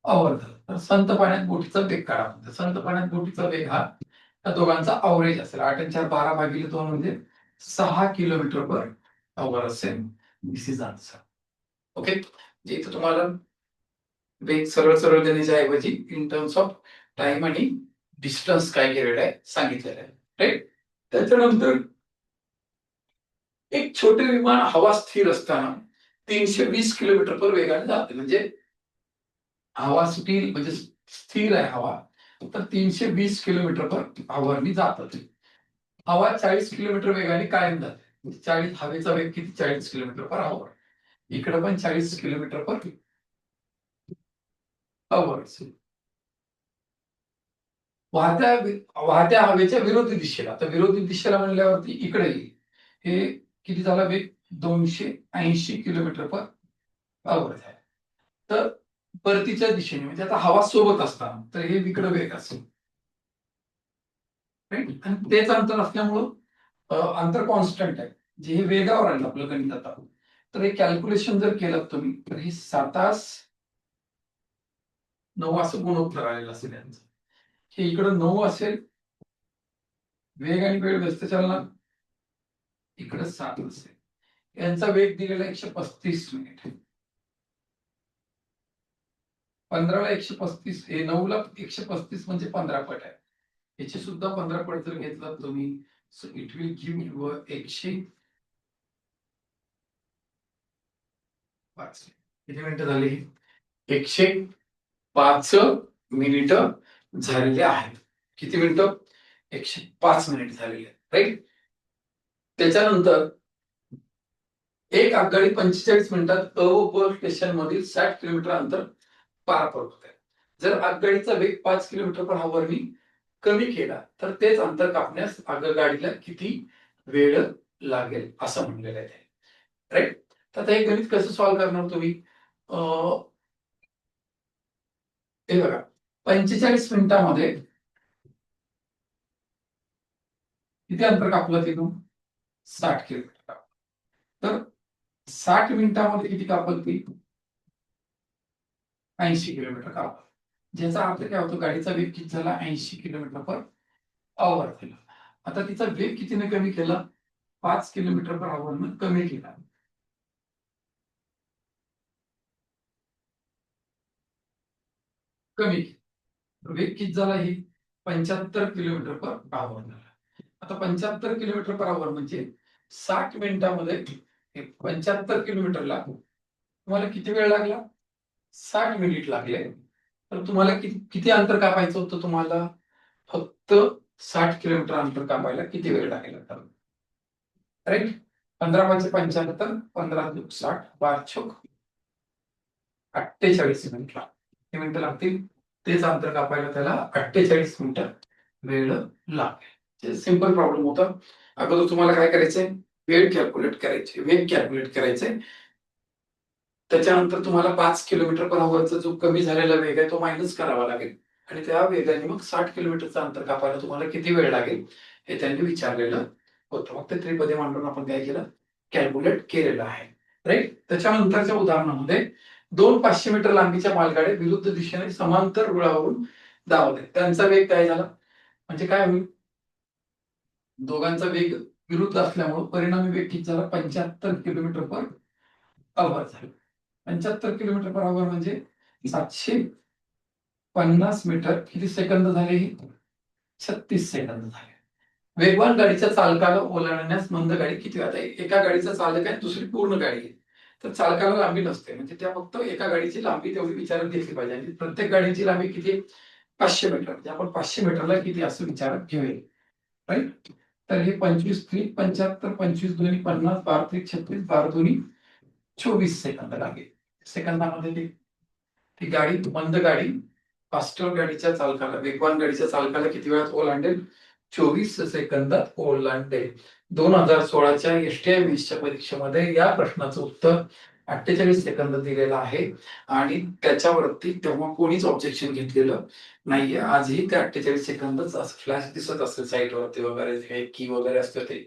आवर झालं तर संत पाण्यात बोटीचा वेग काढा. संत पाण्यात बोटीचा वेग हा त्या दोघांचा अवरेज असेल. 8 आणि 4 12 भागिले 2 म्हणजे 6 किलोमीटर पर आवर असेल. दिस इज आन्सर. ओके, जे इथं तुम्हाला वेग सरळ सरळ देण्याच्या ऐवजी इन टर्म्स ऑफ टाइम आणि डिस्टन्स काय केलेलं आहे सांगितलेलं आहे. राईट. त्याच्यानंतर एक छोटे विमान हवा स्थिर असताना 320 किलोमीटर पर वेगाने जाते. म्हणजे हवा स्थिर म्हणजे स्थिर आहे हवा, तर 320 किलोमीटर पर आवरनी जातात. हवा 40 किलोमीटर वेगाने कायम जाते. 40 हवेचा वेग किती? 40 किलोमीटर पर आवर. इकडे पण 40 किलोमीटर पर आवर. वाहत्या वाहत्या हवेच्या विरोधी दिशेला, तर विरोधी दिशेला म्हणल्यावरती इकडे येईल. हे किती झाला वेग? 280 किलोमीटर पर आवर आहे. तर परतीच्या दिशेने म्हणजे आता हवा सोबत असताना तर हे इकडे वेग असेल. राईट. आणि तेच अंतर असल्यामुळं अंतर कॉन्स्टंट आहे. जे हे वेगावर आहे आपलं गणित आता. तर हे कॅल्क्युलेशन जर केलं तुम्ही तर हे 7-9 असं गुणोत्तर आलेलं असेल यांचं. हे इकडं 9 असेल वेग आणि वेळ व्यस्त चालना, इकडे 7 असेल. यांचा वेग दिलेला 135 मिनिट. 15ला 135, हे 9ला 135 म्हणजे 15 पट आहे. याची सुद्धा 15 पट जर घेतला तुम्ही, so it will give you 105. किती मिनिटं झाली? 105 मिनिटं झालेले आहेत. किती मिनिटं? 105 मिनिट झालेले आहेत. राईट. त्याच्यानंतर एक आगगाडी 45 मिनिटात अ व ब स्टेशन मधील 60 किलोमीटर अंतर पार पडते. जर आगगाडीचा वेग 5 किलोमीटर पर आवरनी कमी केला तर तेच अंतर कापण्यास आगगाडीला किती वेळ लागेल असं म्हणलेलं आहे. राईट. तर आता हे गणित कसं सॉल्व्ह करणार तुम्ही? हे बघा, 45 मिनिटामध्ये किती अंतर कापलं तिथून? 60 किलोमीटर. तर 60 मिनिटामध्ये किती कापल ती? 80 किलोमीटर कापल. ज्याचा अर्थ काय होतो? गाडीचा वेग किती झाला? 80 किलोमीटर पर आवर झाला. आता तिचा वेग कितीने कमी केला? 5 किलोमीटर पर आवर कमी केला. कमी वेग किती झाला? ही 75 किलोमीटर पर आवर झाला. आता 75 किलोमीटर पर आवर म्हणजे 60 मिनिटामध्ये 75 किलोमीटरला तुम्हाला किती वेळ लागला? 60 मिनिट लागले. तर तुम्हाला किती किती अंतर कापायचं होतं तुम्हाला? फक्त 60 किलोमीटर अंतर कापायला किती वेळ लागेल? राईट. 15×5 = 15 + 60 12 = 48 मिनिट लागतील. किती मिनिटं लागतील? तेच अंतर कापायला त्याला 48 मिनिटं वेळ लागेल. सिंपल प्रॉब्लेम होता. अगोदर तुम्हाला काय करायचंय? वेळ कॅल्क्युलेट करायची, वेग कॅल्क्युलेट करायचंय. त्याच्यानंतर तुम्हाला 5 किलोमीटर पर आवरचा जो कमी झालेला वेग आहे तो मायनस करावा लागेल. आणि त्या वेगाने मग 60 किलोमीटरचं अंतर कापायला तुम्हाला किती वेळ लागेल हे त्यांनी विचारलेलं होतं. मग ते त्रिपदी मांडून आपण काय केलं? कॅल्क्युलेट केलेलं आहे. राईट. त्याच्यानंतरच्या उदाहरणामध्ये 2 500 मीटर लांबीच्या मालगाड्या विरुद्ध दिशेने समांतर रुळावरून धावत आहेत. त्यांचा वेग काय झाला? म्हणजे काय होईल? दोघांचा वेग विरुद्ध असल्यामुळे परिणामी वेग किती झाला? 75 किलोमीटर पर आवर झाला. 75 किलोमीटर पर आवर म्हणजे 750 मीटर. किती सेकंद झाले? 36 सेकंद झाले. वेगवान गाडीच्या चालकाला ओलांडण्यास मंद गाडी किती वेळ? आता एका गाडीचा चालक आहे, दुसरी पूर्ण गाडी आहे. तर चालकाला लांबी नसते, म्हणजे त्या फक्त एका गाडीची लांबी तेवढी विचारात घेतली पाहिजे. आणि प्रत्येक गाडीची लांबी किती? 500 मीटर. म्हणजे आपण 500 मीटरला किती असं विचारात घेऊया. राईट. तर हे 25×3 = 75, 25×2 = 50, 12×3 = 36, 12×2 = 24 सेकंद लागेल. सेकंदामध्ये ती गाडी, मंद गाडी फास्टर गाडीच्या चालकाला, वेगवान गाडीच्या चालकाला किती वेळात ओलांडेल? 24 सेकंदात ओलांडेल. 2016च्या STI-20च्या परीक्षेमध्ये या प्रश्नाचं उत्तर 48 सेकंद दिलेलं आहे. आणि त्याच्यावरती तेव्हा कोणीच ऑब्जेक्शन घेतलेलं नाहीये. आजही ते 48 सेकंदच असं फ्लॅश दिसत असेल साईटवरती वगैरे, की वगैरे असतं ते.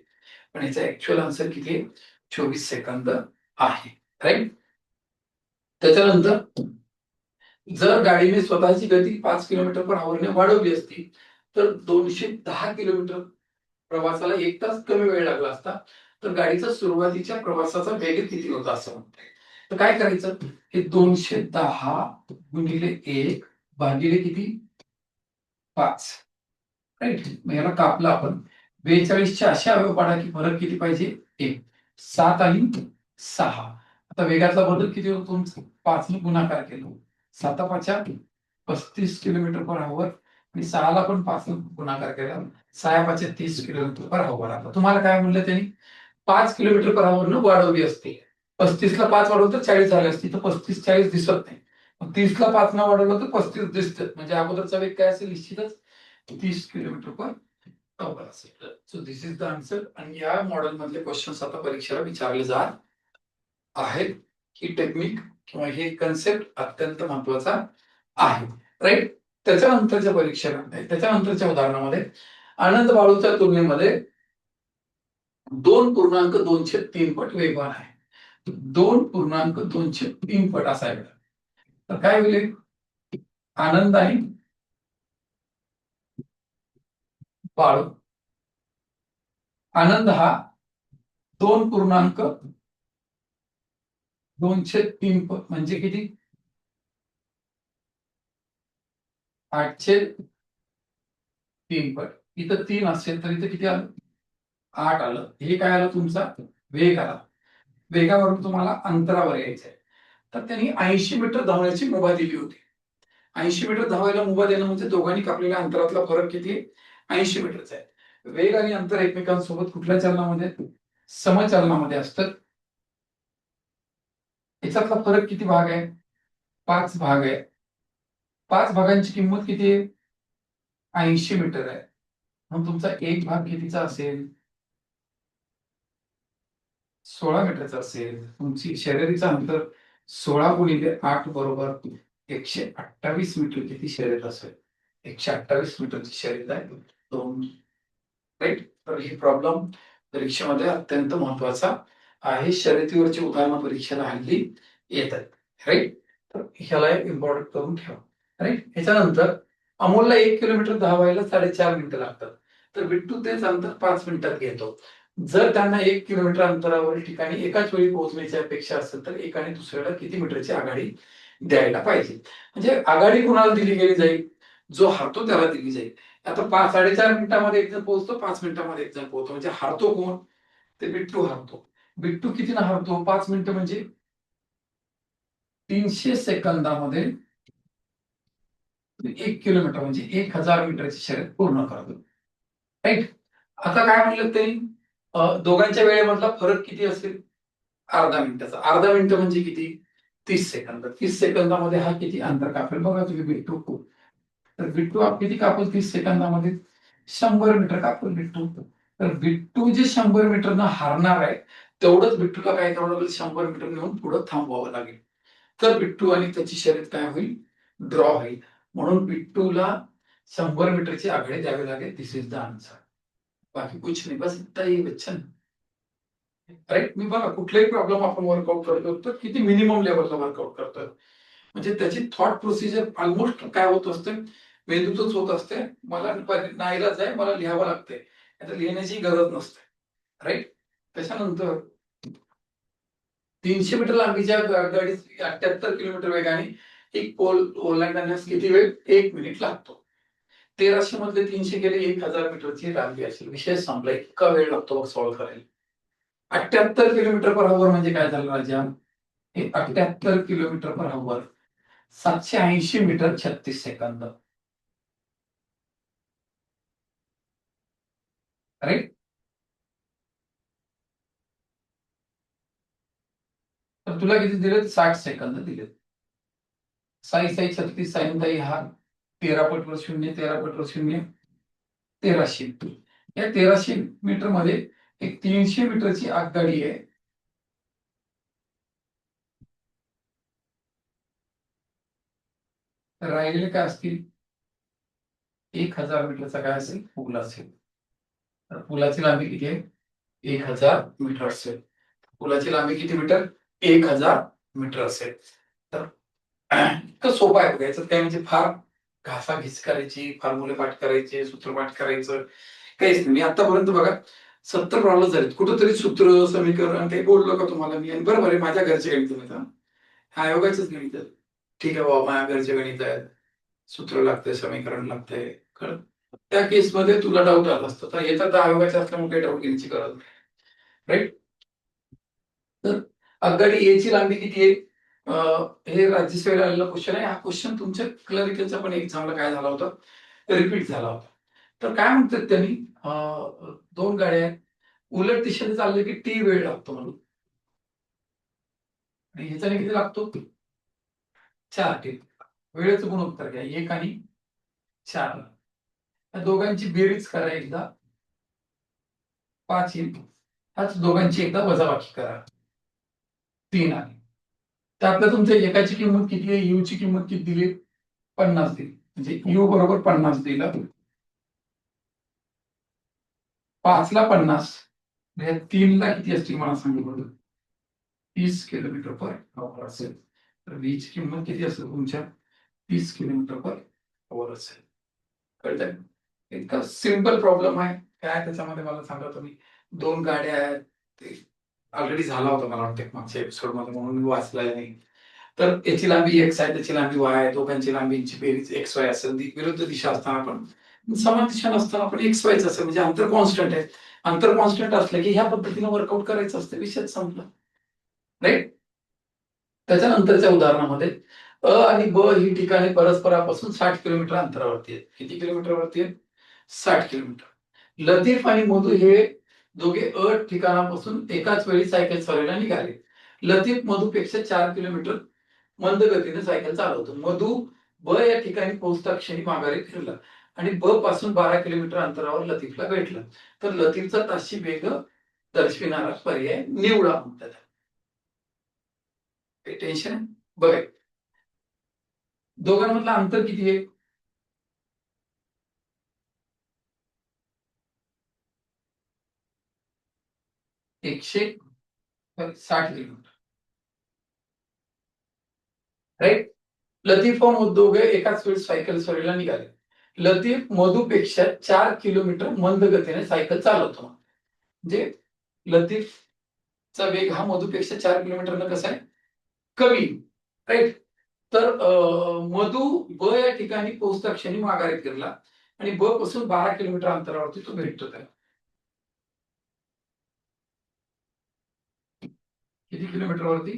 पण याचा ऍक्च्युअल आन्सर किती आहे? 24 सेकंद आहे. राईट. त्याच्यानंतर जर गाडीने स्वतःची गती 5 किलोमीटर पर आवरने वाढवली असती तर 210 किलोमीटर प्रवासाला 1 तास कमी वेळ लागला असता तर गाडीचा सुरुवातीच्या प्रवासाचा वेग किती होता असं म्हणते. तर काय करायचं, हे 210 गुणिले 1 भागिले किती 5, राईट. मग याला कापलं आपण 42च्या अशा अवयव पाडा की फरक किती पाहिजे 1. 7 आणि 6. आता वेगातला बदल किती होतो तुमचा 5 ने गुणाकार केला 7 5 35 किलोमीटर पर आवर आणि 6 ला पण 5 ने गुणाकार केला 6 5 30 किलोमीटर पर आवर. आता तुम्हाला काय म्हणलं त्यांनी 5 किलोमीटर पर आवर न वाढवली असते. 35 ला 5 वाढवलं तर 40 झाले असते. तर 35 40 दिसत नाही. 30 ला 5 न वाढवलं तर 35 दिसतं. म्हणजे अगोदरचा वेग काय असेल निश्चितच 30 किलोमीटर पर आवर असेल. So this is the answer. आणि या मॉडेल मधले क्वेश्चन्स आता परीक्षेला विचारले जात आहेत. ही टेक्निक किंवा हे कन्सेप्ट अत्यंत महत्वाचा आहे, राईट. त्याच्यानंतरच्या परीक्षेमध्ये त्याच्यानंतरच्या उदाहरणामध्ये आनंद बाळूच्या तुलनेमध्ये 2.203 पट वेगवान आहे. 2.203 पट असायला तर काय होईल आनंद आणि बाळू. आनंद हा 2.203 पट म्हणजे किती 803 पट. इथं 3 असेल तर इथं किती आलं 8 आलं. हे काय आलं तुमचा वेग आला. वेगावरून तुम्हाला अंतरावर यायचंय. तर त्यांनी 80 मीटर धावण्याची मुभा दिली होती. 80 मीटर धावायला मुभा देणं म्हणजे दोघांनी कापलेल्या अंतरातला फरक किती 80 मीटरचा आहे. वेग आणि अंतर एकमेकांसोबत कुठल्या चलनामध्ये समचलनामध्ये असतं. याच्यातला फरक किती भाग आहे 5 भाग आहे. 5 भागांची किंमत किती आहे 80 मीटर आहे. मग तुमचा एक भाग कितीचा असेल 16 मीटरचा असेल. तुमची शर्यतीचं अंतर 16 गुणिले 8 बरोबर 128 मीटर किती शर्यत असेल 128 मीटरची शर्यत आहे 2, राईट. तर ही प्रॉब्लेम परीक्षेमध्ये अत्यंत महत्वाचा आहे. शर्यतीवरची उदाहरणं परीक्षेला हल्ली येतात, राईट. तर ह्याला इम्पॉर्टंट करून ठेवा, राईट. ह्याच्यानंतर अमोलला 1 किलोमीटर धावायला 4.5 मिनिटं लागतात तर बिट्टू तेच अंतर 5 मिनिटात घेतो. जर त्यांना 1 किलोमीटर अंतरावर ठिकाणी एकाच वेळी पोहोचण्याची अपेक्षा असेल तर एकाने दुसऱ्याला किती मीटरची आघाडी द्यायला पाहिजे. म्हणजे आघाडी कुणाला दिली गेली जाईल जो हारतो त्याला दिली जाईल. आता 4.5 मिनिटामध्ये एक जण पोहोचतो 5 मिनिटामध्ये एक जण पोहोचतो म्हणजे हारतो कोण ते बिट्टू हारतो. बिट्टू किती ना हारतो 5 मिनिटं म्हणजे 300 सेकंदामध्ये 1 किलोमीटर म्हणजे 1000 मीटरची शर्यत पूर्ण करतो, राईट. आता काय म्हणलं त्यांनी दोघांच्या वेळेमधला फरक किती असेल अर्धा मिनिटाचा. अर्धा मिनिट म्हणजे किती 30 सेकंद. 30 सेकंदामध्ये हा किती अंतर कापेल बघा तुम्ही बिट्टू. तर बिट्टू किती कापेल 30 सेकंदामध्ये 100 मीटर कापेल बिट्टू. तर बिट्टू जे 100 मीटरनं हारणार आहे तेवढंच बिट्टूला काय करावं लागेल 100 मीटर नेऊन पुढे थांबवावं लागेल. तर बिट्टू आणि त्याची शर्यत काय होईल ड्रॉ होईल. म्हणून बिट्टूला 100 मीटरची आघाडी द्यावी लागेल. दिस इज द आन्सर. बाकी कुछ नाही बस इतना ही बच्चन, राईट. मी बघा कुठलाही प्रॉब्लेम आपण वर्कआउट करतो तर किती मिनिमम लेवलला वर्कआउट करतोय म्हणजे त्याची थॉट प्रोसिजर ऑलमोस्ट काय होत असते मेंदूतच होत असते. मला नाईलाज आहे मला लिहावं लागतंय आता लिहिण्याची गरज नसते, राईट. त्याच्यानंतर 300 मीटर लांबीच्या गाडी 78 किलोमीटर वेगाने एक पोल ओलांडण्यास किती वेळ 1 मिनिट लागतो. 1300 मधले 300 गेले 1000 मीटरची लांबी असेल. विषय संपला. इतका वेळ लागतो बघ सॉल्व्ह करायला. 78 किलोमीटर पर आवर म्हणजे काय झालं राजा हे 78 किलोमीटर पर आवर 780 मीटर 36 सेकंद, राईट. तर तुला किती दिलेत 60 सेकंद दिलेत. साई साई 36 साईन ताई हा 13 पट वर 0 13 पट वर 0 1300. या 1300 मीटर मध्ये एक 300 मीटरची आगगाडी आहे. तर राहिलेले काय असतील 1000 मीटरचा काय असेल पूल असेल. तर पुलाची लांबी किती आहे 1000 मीटर असेल. पुलाची लांबी किती मीटर 1000 मीटर असेल. तर इतकं सोपं आहे बघा. याच्यात काय म्हणजे फार घासाघीस करायची फॉर्म्युले पाठ करायचे सूत्रपाठ करायचं काहीच नाही. मी आतापर्यंत बघा 70 प्रॉब्लेम झालेत. कुठंतरी सूत्र समीकरण काही बोललो का तुम्हाला मी? आणि बरोबर आहे, माझ्या घरचे गणित आहेत हा. आयोगाचेच गणित आहेत. ठीक आहे बाबा, माझ्या घरचे गणित आहेत, सूत्र लागतंय, समीकरण लागतंय, कळलं. त्या केसमध्ये तुला डाऊट आला असतो, तर याचा तर आयोगाचे असल्यामुळे काही डाऊट घ्यायची गरज नाही, राईट. तर आगगाडी एची लांबी किती आहे? हे राज्यसेवेला आलेला क्वेश्चन आहे. हा क्वेश्चन तुमच्या क्लरिकलचा पण एक्झामला काय झाला होता, रिपीट झाला होता. तर काय म्हणतात त्यांनी, दोन गाड्या आहेत, उलट दिशेने चालले की टी वेळ लागतो म्हणून, आणि ह्याच्याने किती लागतो? 4 टी. वेळेचं गुणोत्तर घ्या, 1 आणि 4. या दोघांची बेरीज करा एकदा, 5 येईल. ह्याच दोघांची एकदा वजाबाकी करा, 3 आली. त्यातलं तुमच्या एकाची किंमत किती आहे? यू ची किंमत किती दिली? 50 दिली. म्हणजे यू बरोबर 50 दिलं. 5 ला 50, 3 ला किती असतील मला सांगा बरं? 30 किलोमीटर पर आवर असेल. तर व्ही ची किंमत किती असेल तुमच्या? 30 किलोमीटर पर आवर असेल. कळतंय? इतका सिंपल प्रॉब्लेम आहे. काय त्याच्यामध्ये मला सांगा तुम्ही. 2 गाड्या आहेत, ते ऑलरेडी झाला होता मला वाटतं मागच्या एपिसोड मध्ये, म्हणून मी वाचलेला नाही. तर याची लांबी एक्स आहे, त्याची लांबी वाय आहे, दोघांची लांबीची बेरीज एक्स वाय असेल. विरुद्ध दिशा असताना पण, समान दिशा नसताना पण एक्स वायच असेल, म्हणजे अंतर कॉन्स्टंट आहे. अंतर कॉन्स्टंट असलं की ह्या पद्धतीने वर्कआउट करायचं असतं, विषय संपला, राईट. त्याच्यानंतरच्या उदाहरणामध्ये अ आणि ब ही ठिकाणे परस्परापासून 60 किलोमीटर अंतरावरती आहेत. किती किलोमीटरवरती आहेत? 60 किलोमीटर. लतीफ आणि मधु हे दोघे अ ठिकाणापासून एकाच वेळी सायकल चालवायला निघाले. लतीफ मधूपेक्षा 4 किलोमीटर मंद गतीने सायकल चालवतो. मधु ब या ठिकाणी पोहोचता क्षणी माघारी फिरला आणि ब पासून 12 किलोमीटर अंतरावर लतीफला भेटला. तर लतीफचा ताशी वेग दर्शविणारा पर्याय निवडा म्हणतात. काही टेन्शन आहे? बघा, दोघांमधलं अंतर किती आहे? 160 किलोमीटर, राईट. लतीफ व मधु दोघे एकाच वेळी सायकल सवरीला निघाले. लतीफ मधूपेक्षा 4 किलोमीटर मंद गतीने सायकल चालवतो. म्हणजे लतीफचा वेग हा मधूपेक्षा 4 किलोमीटरनं कसा आहे? कमी, राईट. तर मधु ब या ठिकाणी पोहोचता क्षणी माघारी फिरला आणि ब पासून 12 किलोमीटर अंतरावरती तो भेटतो त्याला. किती किलोमीटरवरती?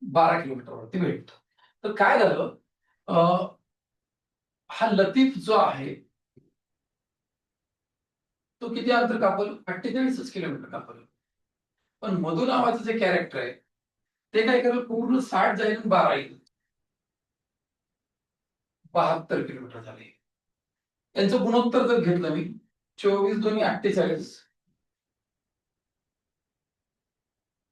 12 किलोमीटरवरती भेटतो. तर काय झालं, हा लतीफ जो आहे तो किती अंतर कापल? 48 kilometre carpel. पण मधु नावाचं जे कॅरेक्टर आहे ते काय करेल? पूर्ण 60 जाईल आणि 12 येईल, 72 किलोमीटर झाले. त्यांचं गुणोत्तर जर घेतलं मी, 24 दोन्ही 48.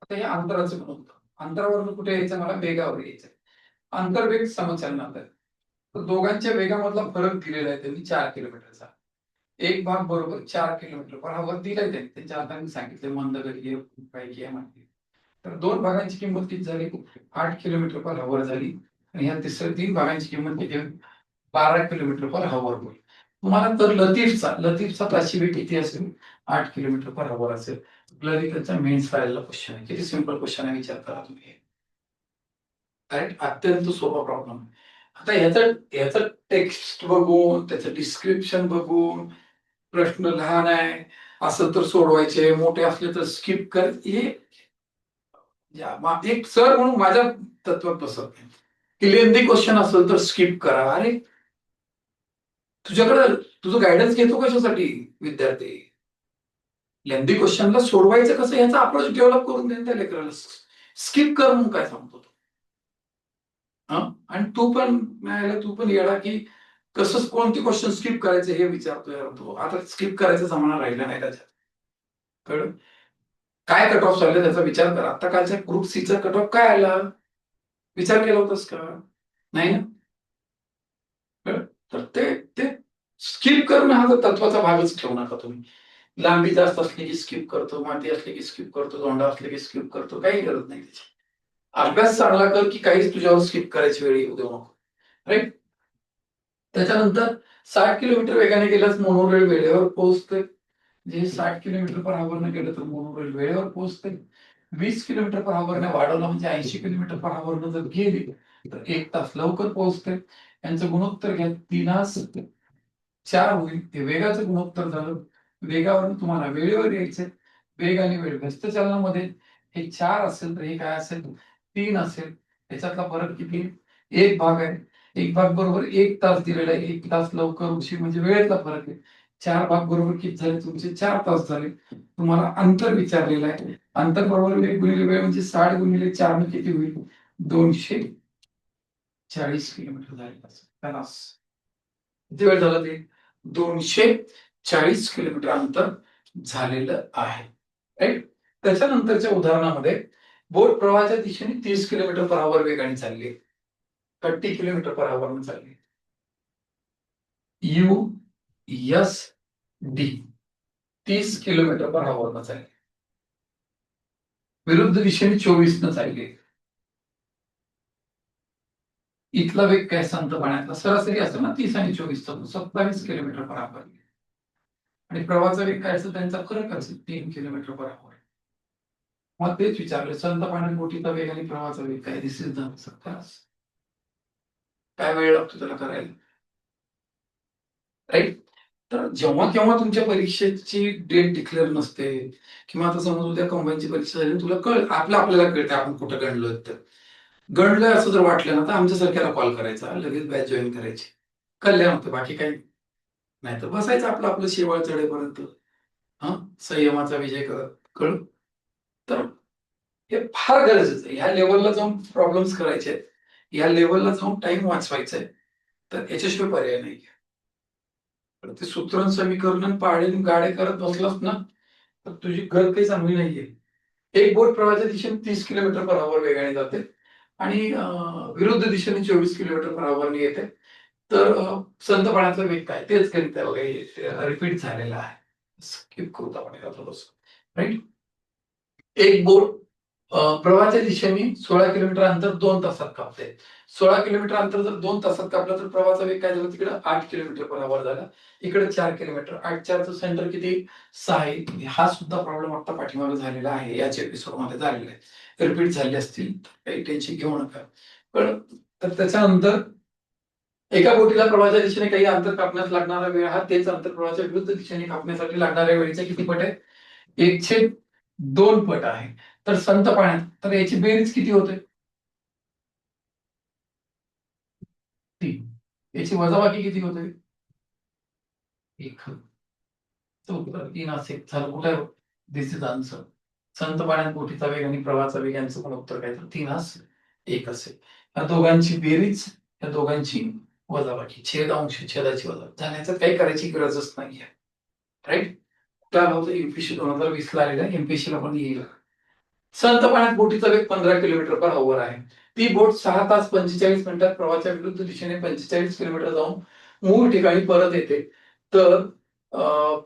आता हे अंतराचं गुणोत्तर. अंतरावरून कुठे यायचं? मला वेगावर यायचं. आंतरवेग समचलनात आहे. तर दोघांच्या वेगामधला फरक दिलेला आहे त्यांनी 4 किलोमीटरचा. एक भाग बरोबर 4 किलोमीटर पर आवर दिलाय त्यांनी. त्यांच्या हाताने सांगितले मंदगती पैकी आहे म्हणते. तर 2 भागांची किंमत किती झाली? 8 किलोमीटर पर आवर झाली. आणि ह्या तिसऱ्या 3 भागांची किंमत किती होईल? 12 किलोमीटर पर आवर होईल. तुम्हाला तर लतीफचा ताशी वेग किती असेल? 8 किलोमीटर पर आवर असेल. क्लरिकलचा मेन्स फायलला क्वेश्चन आहे. किती सिंपल क्वेश्चन आहे, विचार करा तुम्ही. करेक्ट, अत्यंत सोपा प्रॉब्लेम आहे. आता ह्याचं टेक्स्ट बघून, त्याचं डिस्क्रिप्शन बघून, प्रश्न लहान आहे असं तर सोडवायचे, मोठे असले तर स्किप कर. हे एक सर म्हणून माझ्या तत्वात बसत नाही की लेंदी क्वेश्चन असेल तर स्किप करा. अरे तुझ्याकडे तुझं गायडन्स घेतो कशासाठी विद्यार्थी? लेंदी क्वेश्चनला सोडवायचं कसं याचा अप्रोच डेव्हलप करून देईन त्या लेकराला. स्किप कर म्हणून काय सांगतो तो? आणि तू पण येडा की कसं कोणती क्वेश्चन स्किप करायचं हे विचारतोय तो. आता स्किप करायचा जमाना राहिला नाही त्याच्यात. कळलं? काय कट ऑफ चालले त्याचा विचार कर. आता कालच्या ग्रुप सीचा कट ऑफ काय आला? विचार केला होतास का? नाही ना. तर ते स्किप करणं हा तत्वाचा भागच ठेवू नका तुम्ही. लांबी जास्त असली की स्किप करतो, माती असली की स्किप करतो, दोंडा असले की स्किप करतो, काही गरज नाही त्याची. अभ्यास चांगला कर की काहीच तुझ्यावर स्किप करायची वेळ येऊ देऊ नको, राईट. त्याच्यानंतर 60 किलोमीटर वेगाने गेल्यास मोनोरेल वेळेवर पोहोचते. जे 60 किलोमीटर पर आवर गेलं तर मोनोरेल वेळेवर पोहोचते. 20 किलोमीटर पर आवर वाढवलं म्हणजे 80 किलोमीटर पर आवर जर गेली तर 1 तास लवकर पोहोचते. यांचं गुणोत्तर घ्या, 3:4 होईल. हे वेगाचं गुणोत्तर झालं. वेगावरून तुम्हाला वेळेवर यायचंय. वेग आणि वेळ व्यस्त चलनामध्ये हे 4 असेल तर हे काय असेल, 3 असेल. याच्यातला फरक किती? 1 भाग आहे. 1 भाग बरोबर 1 तास दिलेला आहे. 1 तास लवकर उशीर म्हणजे वेळेतला फरक आहे. 4 भाग बरोबर किती झाले तुमचे? 4 तास झाले. तुम्हाला अंतर विचारलेलं आहे. अंतर बरोबर वेग गुणिले वेळ म्हणजे 60 गुणिले 4 ने किती होईल? 240 किलोमीटर झाले. तास. किती वेळ झाला ते? 240 किलोमीटर अंतर झालेलं आहे. राईट. त्याच्यानंतरच्या उदाहरणामध्ये बोट प्रवाहाच्या दिशेने 30 किलोमीटर पर आवर वेगाने चालली. 30 किलोमीटर पर आवर चालली. USD 30 किलोमीटर पर आवर चालली. विरुद्ध दिशेने 24 न चालली. इथला वेग काय संत पाण्यातला सरासरी असतो ना 30 आणि 24 चा 27 किलोमीटर पर आवर. आणि प्रवाहाचा वेग काय असेल त्यांचा फरक असेल 3 किलोमीटर पर आवर. मग तेच विचारले, संत पाण्यात बोटीचा वेग आणि प्रवाहाचा वेग काय? दिस इज द आन्सर. काय वेळ लागतो त्याला करायला? राईट. तर जेव्हा केव्हा तुमच्या परीक्षेची डेट डिक्लेअर नसते किंवा आता समज उद्या कंबाईनची परीक्षा झाली, तुला आपल्याला कळते आपण कुठं गणलोय. तर गणलोय असं जर वाटलं ना तर आमच्यासारख्याला कॉल करायचा, लगेच बॅच जॉईन करायची. कल्याण होतं, बाकी काही नाही. तर बसायचं आपलं आपलं शेवाळ चढेपर्यंत. हा, संयमाचा विजय करत कळ. तर हे फार गरजेचं आहे. ह्या लेवलला जाऊन प्रॉब्लेम्स करायचे आहेत, या लेवलला जाऊन टाइम वाचवायचा आहे. तर याच्याशिवाय पर्याय नाही. ते सूत्र समीकरण पाडे गाडे करत बसलास ना तर तुझी गत काही चांगली नाहीये. एक बोट प्रवाहाच्या दिशेने 30 किलोमीटर पर आवर वेगाने जाते आणि विरुद्ध दिशेने 24 किलोमीटर पर आवर येते. तर संत पाण्याचा वेग काय? तेच गणित वगैरे रिपीट झालेलं आहे. स्किप करू आपण थोडंसं. राईट. एक बोट प्रवाहाच्या दिशेने 16 किलोमीटर अंतर 2 तासात कापते. 16 किलोमीटर अंतर जर 2 तासात कापलं तर प्रवाहाचा वेग काय झाला? तिकडे 8 किलोमीटर पर आवर झाला. इकडे 4 किलोमीटर. 8-4चं सेंटर किती? 6 आहे. हा सुद्धा प्रॉब्लेम आता पाठीमागे झालेला आहे. याच एपिसोडमध्ये झालेला आहे. रिपीट झाले असतील काही टेन्शन घेऊ नका. पण तर त्याच्यानंतर एका बोटीला प्रवाहाच्या दिशेने काही अंतर कापण्यास लागणारा वेळ हा तेच अंतर प्रवाहाच्या विरुद्ध दिशेने कापण्यासाठी लागणाऱ्या वेळेचा किती पट आहे? 1/2 पट आहे. तर संत पाण्यात तर याची बेरीज किती होते? 3. याची वजाबाकी किती होते? 1. उत्तर 3 असेल. झालं. कुठे? दिस इज आन्सर. संत पाण्यात बोटीचा वेग आणि प्रवाहाचा वेग यांचं पण उत्तर काय? तर 3 असेल. 1 असेल. या दोघांची बेरीज, या दोघांची वजाबाकी, छेद अंश छेदाची वजा जाण्याचं काही करायची गरजच नाहीये. राईट. कुठला होतं? एमपीसी 2020 ला आलेला. एमपीसी ला पण येईल. संत पाण्यात बोटीचा वेग 15 किलोमीटर पर आवर आहे. ती बोट 6 तास 45 मिनिटात प्रवाहाच्या विरुद्ध दिशेने 45 किलोमीटर जाऊन मूळ ठिकाणी परत येते. तर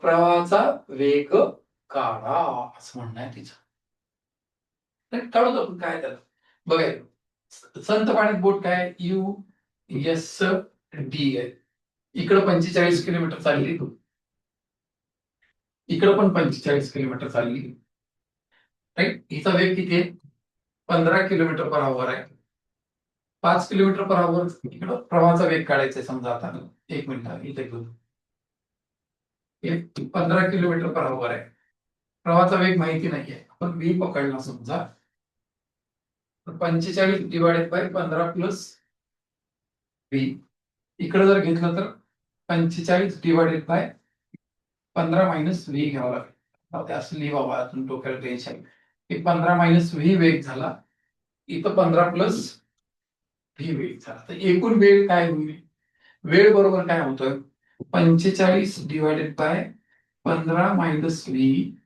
प्रवाहाचा वेग काढा असं म्हणणं आहे तिचं. काढू आपण काय त्याला बघायला. संत पाण्यात बोट काय? USD आहे. इकडं 45 किलोमीटर चालली, इकडं पण 45 किलोमीटर चालली. राईट. हिचा वेग किती आहे? 15 किलोमीटर पर आवर आहे. 5 किलोमीटर पर आवर इकडं प्रवाहाचा वेग काढायचा आहे. समजा आता 1 मिनिट इथे घेऊ. 15 किलोमीटर पर आवर आहे. प्रवाहाचा वेग माहिती नाहीये. आपण व्ही पकडला समजा, 45 डिवायडेड बाय 15 प्लस व्ही. इकडे जर घेतलं तर 45 डिवायडेड बाय 15 मायनस व्ही घ्यावं लागेल. असं लिहावं अजून डोक्याला टेन्शन. 15 मायनस व्ही वेग झाला. इथं 15 प्लस व्ही वेग झाला. तर एकूण वेळ काय होईल? वेळ बरोबर काय होतोय? 45 डिवायडेड बाय 15 मायनस व्ही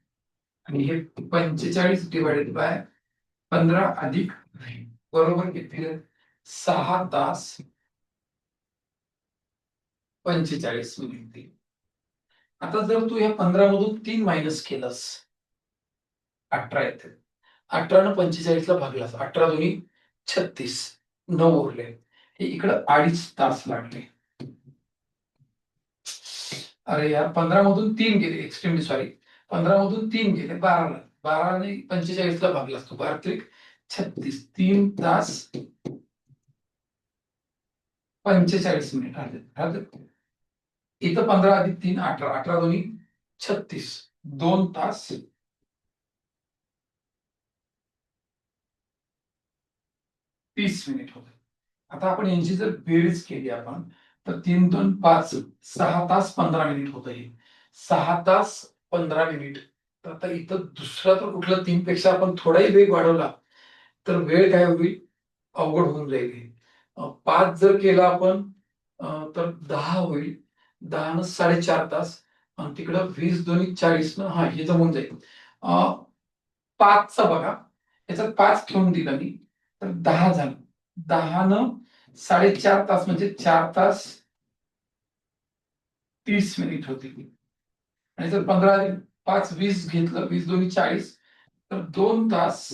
आणि हे 45 डिवायडेड बाय 15 अधिक व्ही बरोबर किती? 6 तास 45 मिनिट. आता जर तू या 15 मधून 3 मायनस केलंस, 18 येते. 18 न 45 ला भागलास, 18 दोन्ही 36, 9 उरले. हे इकडं 2.5 तास लागले. अरे यार 15 मधून 3 गेले, एक्स्ट्रीमली सॉरी. 15 मधून 3 गेले 12ला. 12 आणि 45 ला भागला असतो. 12 त्रिक 36. 3 तास 45 मिनिट आले. इथं 15 अधिक 3 18. 18 दोन्ही 36. 2 तास 30 मिनिट होते. आता आपण यांची जर बेरीज केली आपण, तर 3 2 5 6 तास 15 मिनिट होत आहे. 6 तास 15 मिनिट. तर आता इथं दुसरा तर कुठला 3 पेक्षा आपण थोडाही वेग वाढवला तर वेळ काय होईल, अवघड होऊन जाईल. 5 जर केला आपण तर 10 होईल. 10 न 4.5 तास आणि तिकडं 20 दोन्ही 40 न हा हे जमून जाईल. 5चा बघा, याच्यात 5 ठेवून दिला मी तर 10 झालं. 10 न 4.5 तास म्हणजे 4 तास 30 मिनिट होतील. आणि जर 15 अधिक 5 20 घेतलं, 20 दोन्ही 40 तर 2 तास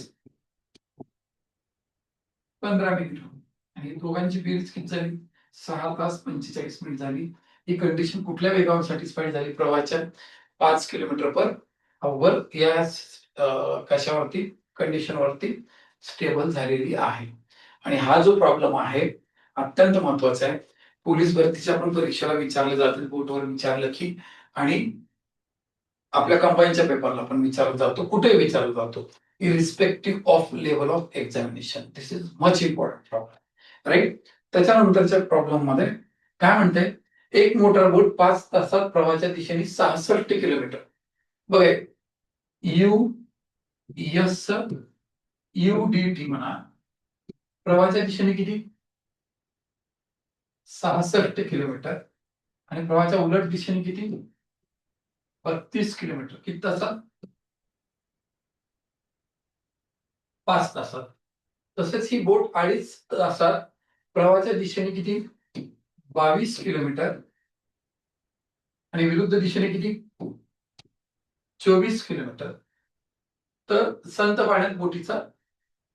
15 मिनिट होईल. आणि दोघांची बेरीज किती झाली? 6 तास 45 मिनिट झाली. ही कंडिशन कुठल्या वेगावर सॅटिस्फाईड झाली? प्रवाहाच्या 5 किलोमीटर पर अवर या कशावरती, कंडिशनवरती स्टेबल झालेली आहे. आणि हा जो प्रॉब्लेम आहे अत्यंत महत्वाचा आहे. पोलीस भरतीच्या पण परीक्षेला विचारले जाते, बोर्डवर विचारलं की, आणि आपल्या कंपनीच्या पेपरला पण विचारला जातो, कुठे विचारला जातो, irrespective of level of examination. This is much important problem, right. त्याच्यानंतरच्या प्रॉब्लेम मध्ये काय म्हणते, एक मोटर बोट 5 तासात प्रवाहाच्या दिशेने 66 किलोमीटर. बघा, U S U D T म्हणा, प्रवाहाच्या दिशेने किती? 66 किलोमीटर. आणि प्रवाहाच्या उलट दिशेने किती? 32 किलोमीटर. किती तासात? 5 तासात. तसेच ही बोट 2.5 तासात प्रवाहाच्या दिशेने किती? 22 किलोमीटर. आणि विरुद्ध दिशेने किती? 24 किलोमीटर. तर संत पाण्यात बोटीचा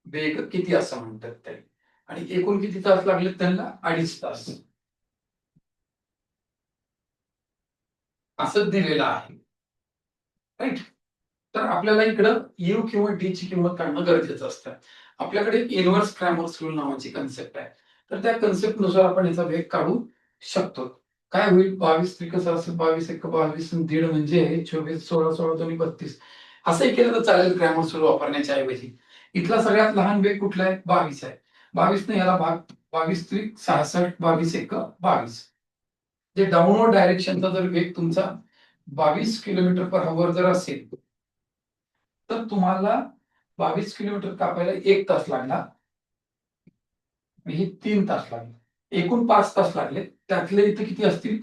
वेग किती असं म्हणतात ते. आणि एकूण किती तास लागले त्यांना? 2.5 तास असं दिलेलं आहे, राईट. तर आपल्याला इकडं यू किंवा डी ची किंमत काढणं गरजेचं असतं. आपल्याकडे इनव्हर्स क्रॅमर्स रूल नावाची कन्सेप्ट आहे. तर त्या कन्सेप्ट नुसार आपण याचा वेग काढू शकतो. काय होईल? 22 त्रिक 22 एक 22 दीड म्हणजे 24 16 16 दोन्ही 32. असंही केलं तर चालेल क्रॅमर्स रूल वापरण्याच्या ऐवजी. इथला सगळ्यात लहान वेग कुठला आहे? 22 आहे. 22 ने याला भाग, 22 त्रिक 66, 22 एक 22. जे डाऊनवर्ड डायरेक्शनचा जर वेग तुमचा 22 किलोमीटर पर आवर जर असेल तर तुम्हाला 22 किलोमीटर कापायला 1 तास लागला. हे 3 तास लागले. एकूण 5 तास लागले. त्यातले इथे किती असतील?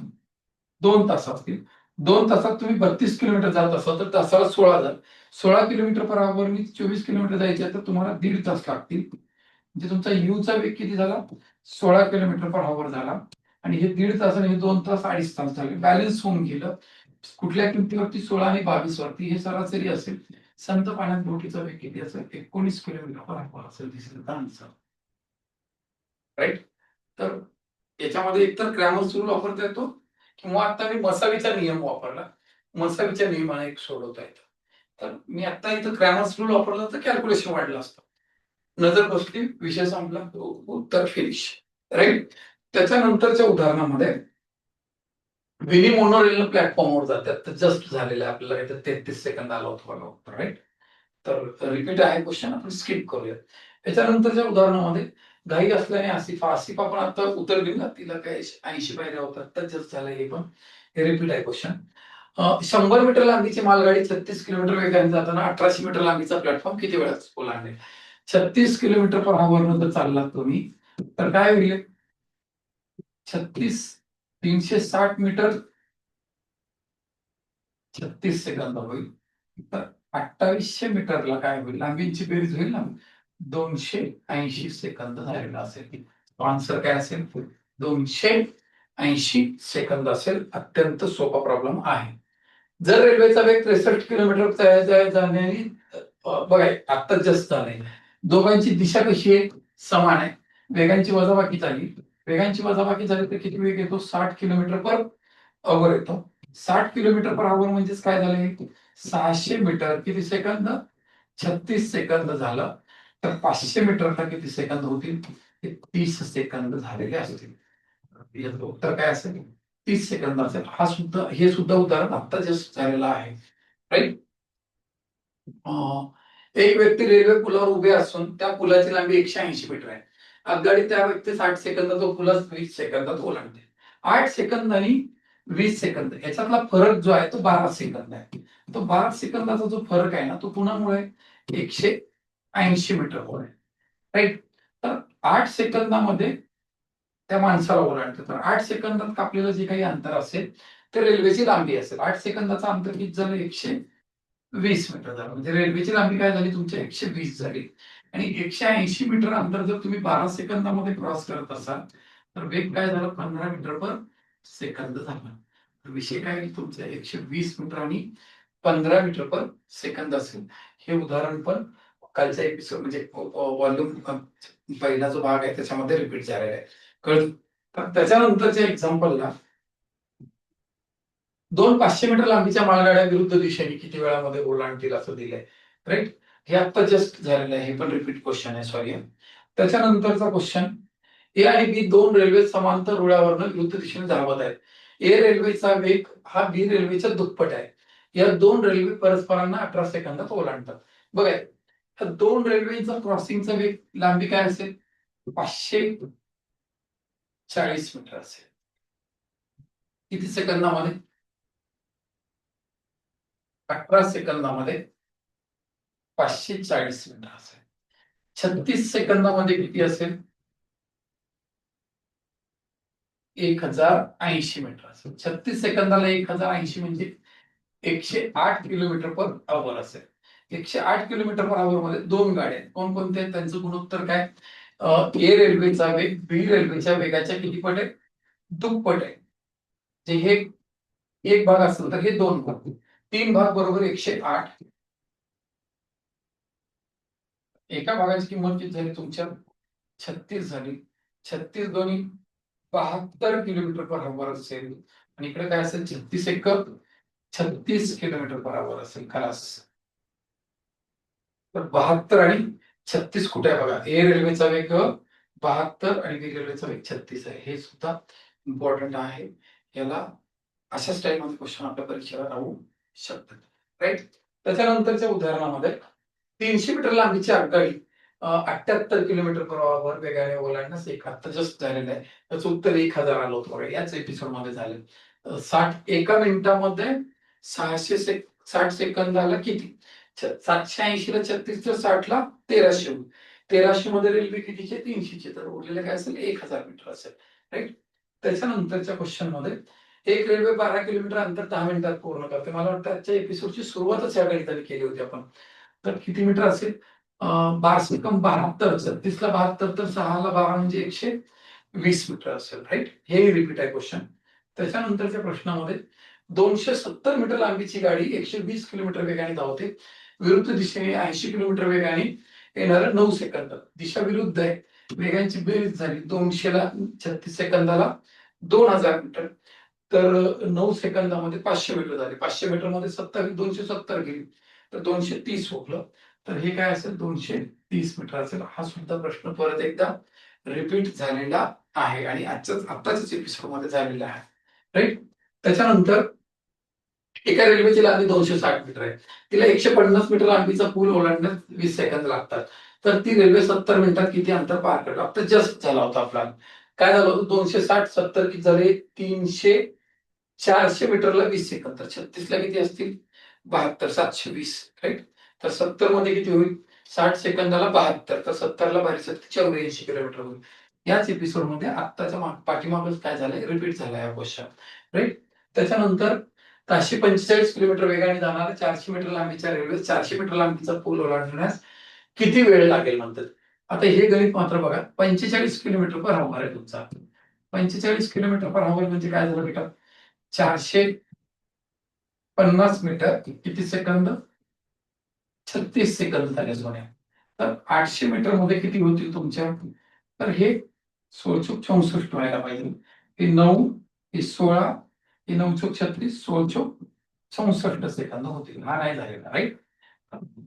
2 तास असतील. 2 तासात तुम्ही 32 किलोमीटर जात असाल तर तासाला 16 झालं. 16 किलोमीटर पर आवर 24 किलोमीटर जायचे तर तुम्हाला 1.5 तास लागतील. म्हणजे तुमचा यूचा वेग किती झाला? 16 किलोमीटर पर आवर झाला. आणि हे 1.5 तास आणि हे 2 तास 2.5 तास झाले. बॅलन्स होऊन गेलं. कुठल्या किमतीवरती? 16 आणि 22 वरती. हे सरासरी असेल. संत पाण्यात बोटीचा वेग किती असेल? 19 किलोमीटर पर आवर असेल. दिस इज द आन्सर, राईट. तर याच्यामध्ये एकतर क्रॅमर्स रूल वापरता येतो किंवा आता मी मसावीचा नियम वापरला. मसावीच्या नियमाने एक सोडवता येतं. तर मी आता इथं क्रॅमर्स रूल वापरला तर कॅल्क्युलेशन वाढलं असतं. नजर बसली, विषय संपला, उत्तर फिनिश, राईट. त्याच्यानंतरच्या उदाहरणामध्ये विनी मोनोरेल प्लॅटफॉर्मवर जातात. तर जस्ट झालेलं आहे, आपल्याला इथं 33 सेकंद आला होता बघा उत्तर, राईट. तर रिपीट आहे क्वेश्चन, आपण स्किप करूया. त्याच्यानंतरच्या उदाहरणामध्ये घाई असल्याने आसिफा पण आता उत्तर दिलं, तिला काय 80 पायऱ्या होतात, तर जस्ट झालं हे पण. हे रिपीट आहे क्वेश्चन. 100 मीटर लांबीची मालगाडी 36 किलोमीटर वेगाने जाताना 1800 मीटर लांबीचा प्लॅटफॉर्म किती वेळात ओलांडेल? 36 किलोमीटर पर आवर नंतर चाललात तुम्ही तर काय होईल? 36 360 मीटर 36 सेकंद होईल. तर 2800 मीटरला काय होईल? लांबीची बेरीज होईल ना, 280 सेकंद झालेला असेल. आन्सर काय असेल? 280 सेकंद असेल. अत्यंत सोपा प्रॉब्लेम आहे. जर रेल्वेचा वेग 63 किलोमीटर जाण्याने बघा आता जस्ट झालंय, दोघांची दिशा कशी आहे? समान आहे. वेगांची वजाबाकी झाली तर किती वेग येतो? 60 किलोमीटर पर अवर येतो. 60 किलोमीटर पर आवर म्हणजेच काय झालंय, 600 मीटर किती सेकंद, 36 सेकंद झालं. तर 500 मीटरला किती सेकंद होतील, 30 सेकंद झालेले असतील. याचं उत्तर काय असेल, 30 सेकंद असेल. हे सुद्धा उदाहरण आता जस्ट झालेलं आहे, राईट. एक व्यक्ती रेल्वे पुलावर उभे असून त्या पुलाची लांबी 180 मीटर आहे. आगगाडी त्या व्यक्ती 60 सेकंदात तो पुला 20 सेकंदात ओलांडते. 8 सेकंद आणि 20 सेकंद याच्यातला फरक जो आहे तो 12 सेकंद आहे. तो 12 सेकंदाचा जो फरक आहे ना, तो कुणामुळे, 180 मीटर मुळे, राईट. तर 8 सेकंदामध्ये त्या माणसाला ओलांडते. तर 8 सेकंदात कापलेलं जे काही अंतर असेल ते रेल्वेची लांबी असेल. 8 सेकंदाचं अंतर किती झालं, 120 मीटर झालं. म्हणजे रेल्वेची लांबी काय झाली तुमची, 120 झाली. आणि 180 मीटर अंतर जर तुम्ही 12 सेकंदामध्ये क्रॉस करत असाल तर वेग काय झाला, 15 मीटर पर सेकंद झाला. तर विषय काय तुमचा, 120 मीटर आणि 15 मीटर पर सेकंद असेल. हे उदाहरण पण कालच्या एपिसोड म्हणजे व्हॉल्यूम पहिला जो भाग आहे त्याच्यामध्ये रिपीट झालेला आहे, कळलं. तर त्याच्यानंतरच्या एक्झाम्पलला 2 500 मीटर लांबीच्या मालगाड्या विरुद्ध दिशेने किती वेळामध्ये ओलांडतील असं दिलंय, राईट. हे आता जस्ट झालेलं आहे, हे पण रिपीट क्वेश्चन आहे, सॉरी. त्याच्यानंतरचा क्वेश्चन, ए आणि बी दोन रेल्वे समांतर रुळावरनं विरुद्ध दिशेने धावत आहेत. ए रेल्वेचा वेग हा बी रेल्वेच्या दुप्पट आहे. या दोन रेल्वे परस्परांना 18 सेकंदात ओलांडतात. बघा, या दोन रेल्वेचा क्रॉसिंगचा वेग, लांबी काय असेल, 540 मीटर असेल. किती सेकंदामध्ये, 18 सेकंदामध्ये 540 मीटर असेल. 36 सेकंदामध्ये किती असेल, 1080 मीटर असेल. 36 सेकंदाला 1080 म्हणजे 108 किलोमीटर पर आवर असेल. 108 किलोमीटर पर आवर मध्ये दोन गाड्या आहेत. कोणकोणत्या आहेत, त्यांचं गुणोत्तर काय, ए रेल्वेचा वेग बी रेल्वेच्या वेगाच्या किती पट आहे, दुप्पट आहे. जे हे एक भाग असेल तर हे दोन भाग, 3 भाग बरोबर 108. एका भागाची किंमत किती झाली तुमच्या, 36 झाली. 36 दोन्ही 72 किलोमीटर पर आवर असेल. आणि इकडे काय असेल, 36 किलोमीटर पर आवर असेल. खलास. तर 72 आणि 36 कुठे आहे बघा, ए रेल्वेचा वेग 72 आणि बी रेल्वेचा वेग 36 आहे. हे सुद्धा इम्पॉर्टंट आहे. याला अशा स्टाईलमध्ये क्वेश्चन आपल्या परीक्षेला राहू शकतात, राईट. त्याच्यानंतरच्या उदाहरणामध्ये 300 मीटर लांबीची आगगाडी 78 किलोमीटर पर आवर वेगाने ओलांडण्यास एक आता जस्ट झालेलं आहे. त्याचं उत्तर 1000 आलं होतं बघा, याच एपिसोड मध्ये झालं. 1 मिनिटामध्ये 60 सेकंदाला किती, 780 ला 36 तर 60 ला 1300. 1300 मध्ये रेल्वे कितीचे, 300चे. तर उरलेलं काय असेल, 1000 मीटर असेल, राईट. त्याच्यानंतरच्या क्वेश्चन मध्ये एक रेल्वे 12 किलोमीटर अंतर 10 मिनिटात पूर्ण करते. मला वाटतं आजच्या एपिसोडची सुरुवातच या गणिताने केली होती आपण. तर किती मीटर असेल, 12 72, 36 ला 72 तर 6 ला 12 म्हणजे 120 मीटर असेल, राईट. हे रिपीट आहे क्वेश्चन. त्याच्यानंतरच्या प्रश्नामध्ये 270 मीटर लांबीची गाडी 120 किलोमीटर वेगाने धावते. विरुद्ध दिशेने 80 किलोमीटर वेगाने येणाऱ्या 9 सेकंदात. दिशा विरुद्ध आहे, वेगांची बेरीज झाली. 200 ला 36 सेकंदाला 2000 मीटर. तर 9 सेकंदामध्ये 500 मीटर झाले. 500 मीटर मध्ये 270 गेली तर 230 होतं. तर हे काय असेल, 230 मीटर असेल. हा सुद्धा प्रश्न परत एकदा रिपीट झालेला आहे आणि आत्ताच्याच एपिसोड मध्ये झालेला आहे, राईट. त्याच्यानंतर एका रेल्वेची लांबी 260 मीटर आहे. तिला 150 मीटर लांबीचा पूल ओलांडण्यास 20 सेकंद लागतात. तर ती रेल्वे 70 मिनिटात किती अंतर पार करते. आता जस्ट झाला होता आपला. काय झालं होतं, 260 70 किती झाले, 300. 400 मीटरला 20 सेकंद. तर 36 ला किती असतील, 72. 720, राईट. तर 70 मध्ये किती होईल, 60 सेकंदाला 72. तर 70 ला 84 किलोमीटर होईल. याच एपिसोड मध्ये आत्ताच्या पाठीमागच काय झालंय, रिपीट झालाय हा क्वेश्चन, राईट. त्याच्यानंतर 545 किलोमीटर वेगाने जाणाऱ्या 400 मीटर लांबीच्या रेल्वे 400 मीटर लांबीचा पूल ओलांडण्यास किती वेळ लागेल म्हणतात. आता हे गणित मात्र बघा, 45 किलोमीटर पर आवर आहे तुमचा. 45 किलोमीटर पर आवर म्हणजे काय झालं बेटा, 450 मीटर किती सेकंद, 36 सेकंद झाले सोन्या. तर 800 मीटर मध्ये किती होतील तुमच्या, तर हे 16 64 व्हायला पाहिजे. हे 9, हे 16, हे 9 चौक 36, 16 चौक 64 सेकंद होतील. हा नाही झालेला, राईट.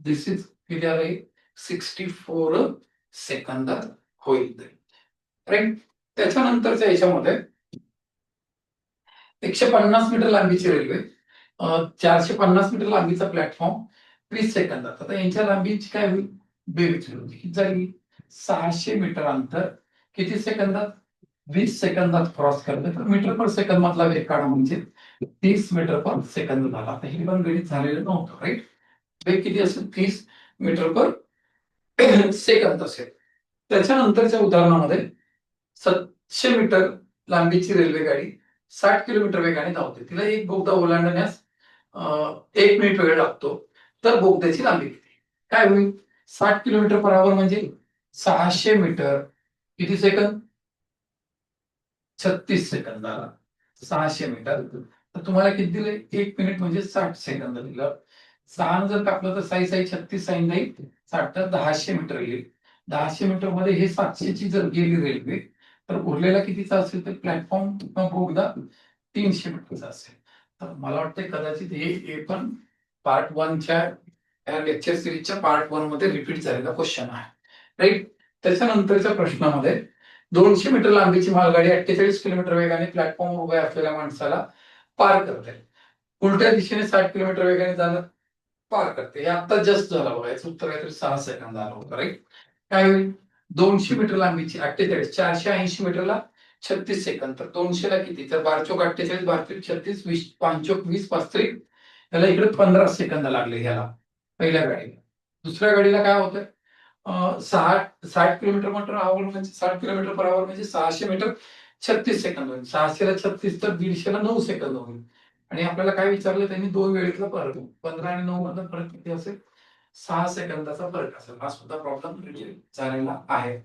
दिस इज किती आहे, 64 सेकंदात होईल, राईट. त्याच्यानंतरच्या याच्यामध्ये 150 मीटर लांबीची रेल्वे, 450 मीटर लांबीचा प्लॅटफॉर्म, 20 सेकंदात. आता यांच्या लांबीची काय होईल, बेरीज होईल. किती झाली, 600 मीटर अंतर किती सेकंदात, 20 सेकंदात क्रॉस करते. तर मीटर पर सेकंद मधला वेग काढा, म्हणजे 30 मीटर पर सेकंद झाला. आता हे पण गणित झालेलं नव्हतं, राईट. वेग किती असेल, 30 मीटर पर सेकंद असेल. त्याच्यानंतरच्या उदाहरणामध्ये 700 मीटर लांबीची रेल्वे गाडी 60 किलोमीटर वेगाने धावते. तिला एक बोगदा ओलांडण्यास 1 मिनिट वेळ लागतो. तर बोगद्याची लांबी किती, काय होईल, 60 किलोमीटर पर आवर म्हणजे 600 मीटर किती सेकंद, 36 सेकंदाला 600 मीटर. तर तुम्हाला किती दिले, 1 मिनिट म्हणजे 60 सेकंद दिलं. 6 जर कापलं तर 6 6 36 साईन जाईल 60, तर 1000 मीटर येईल. 1000 मीटर मध्ये हे 700 ची जर गेली रेल्वे, तर उरलेला कितीचा असेल, तर प्लॅटफॉर्म किंवा बोगदा 300 मीटरचा असेल. तर मला वाटतं कदाचित हे पण पार्ट 1च्या लेक्चर सिरीजच्या पार्ट 1 मध्ये रिपीट झालेला क्वेश्चन आहे, राईट. त्याच्यानंतरच्या प्रश्नामध्ये 200 मीटर लांबीची मालगाडी 48 किलोमीटर वेगाने प्लॅटफॉर्मवर उभ्या असलेल्या माणसाला पार करते. उलट्या दिशेने 60 किलोमीटर वेगाने जाणं पार करते. हे आता जस्ट झालं बघा, याचं उत्तर काहीतरी 6 सेकंद आलं होतं, राईट. काय होईल, 200 मीटर लांबीची 48, 480 मीटरला 36 सेकंद, तर 200 ला किती, तर 12 चौक 48, 12 त्रिक 36, 20 5 चौक 20, 5 त्रिक, याला इकडे 15 सेकंद लागले ह्याला, पहिल्या गाडीला. दुसऱ्या गाडीला काय होतं, 60 किलोमीटर पर आवर म्हणजे 60 किलोमीटर पर आवर म्हणजे 600 मीटर 36 सेकंद होईल. 600 ला 36, तर 150 ला 9 सेकंद होईल. आणि आपल्याला काय विचारलं त्यांनी, 2 वेळेतला फरक, 15 आणि 9 मधला फरक किती असेल, 6 सेकंदाचा फरक असेल. हा सुद्धा प्रॉब्लेम झालेला आहे,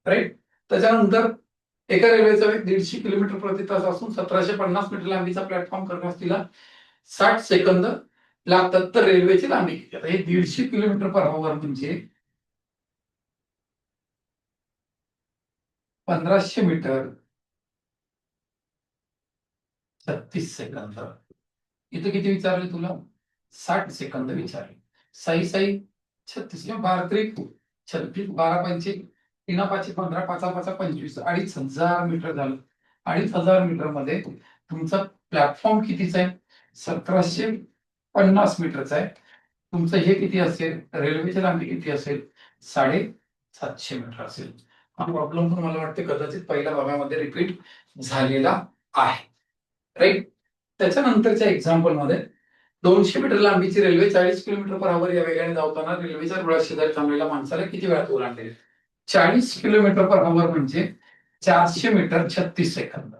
राईट. त्याच्यानंतर एका रेल्वेचा वेग 150 किलोमीटर प्रति तास असून 1750 मीटर लांबीचा प्लॅटफॉर्म करण्यास तिला 60 सेकंद लागतात. तर रेल्वेची लांबी किती, आता हे 150 किलोमीटर पर आवर म्हणजे 1500 मीटर 36 सेकंद. इथे किती विचारले तुला, 60 सेकंद विचारले. 6 6 36 किंवा 12 त्रिक 36, 12 पंचे 3 5 15, 5 5 25, 2500 मीटर झालं. 2500 मीटर मध्ये तुमचा प्लॅटफॉर्म कितीचा आहे, 1750 मीटरचा आहे. तुमचं हे किती असेल, रेल्वेची लांबी किती असेल, 750 मीटर असेल. हा प्रॉब्लेम पण मला वाटते कदाचित पहिल्या भागामध्ये रिपीट झालेला आहे, राईट. त्याच्यानंतरच्या एक्झाम्पल मध्ये 200 मीटर लांबीची रेल्वे 40 किलोमीटर पर आवर या वेगाने धावताना रेल्वेच्या रुळा शेजारी थांबलेल्या माणसाला किती वेळात ओलांडेल. 40 किलोमीटर पर आवर म्हणजे 400 मीटर 36 सेकंद.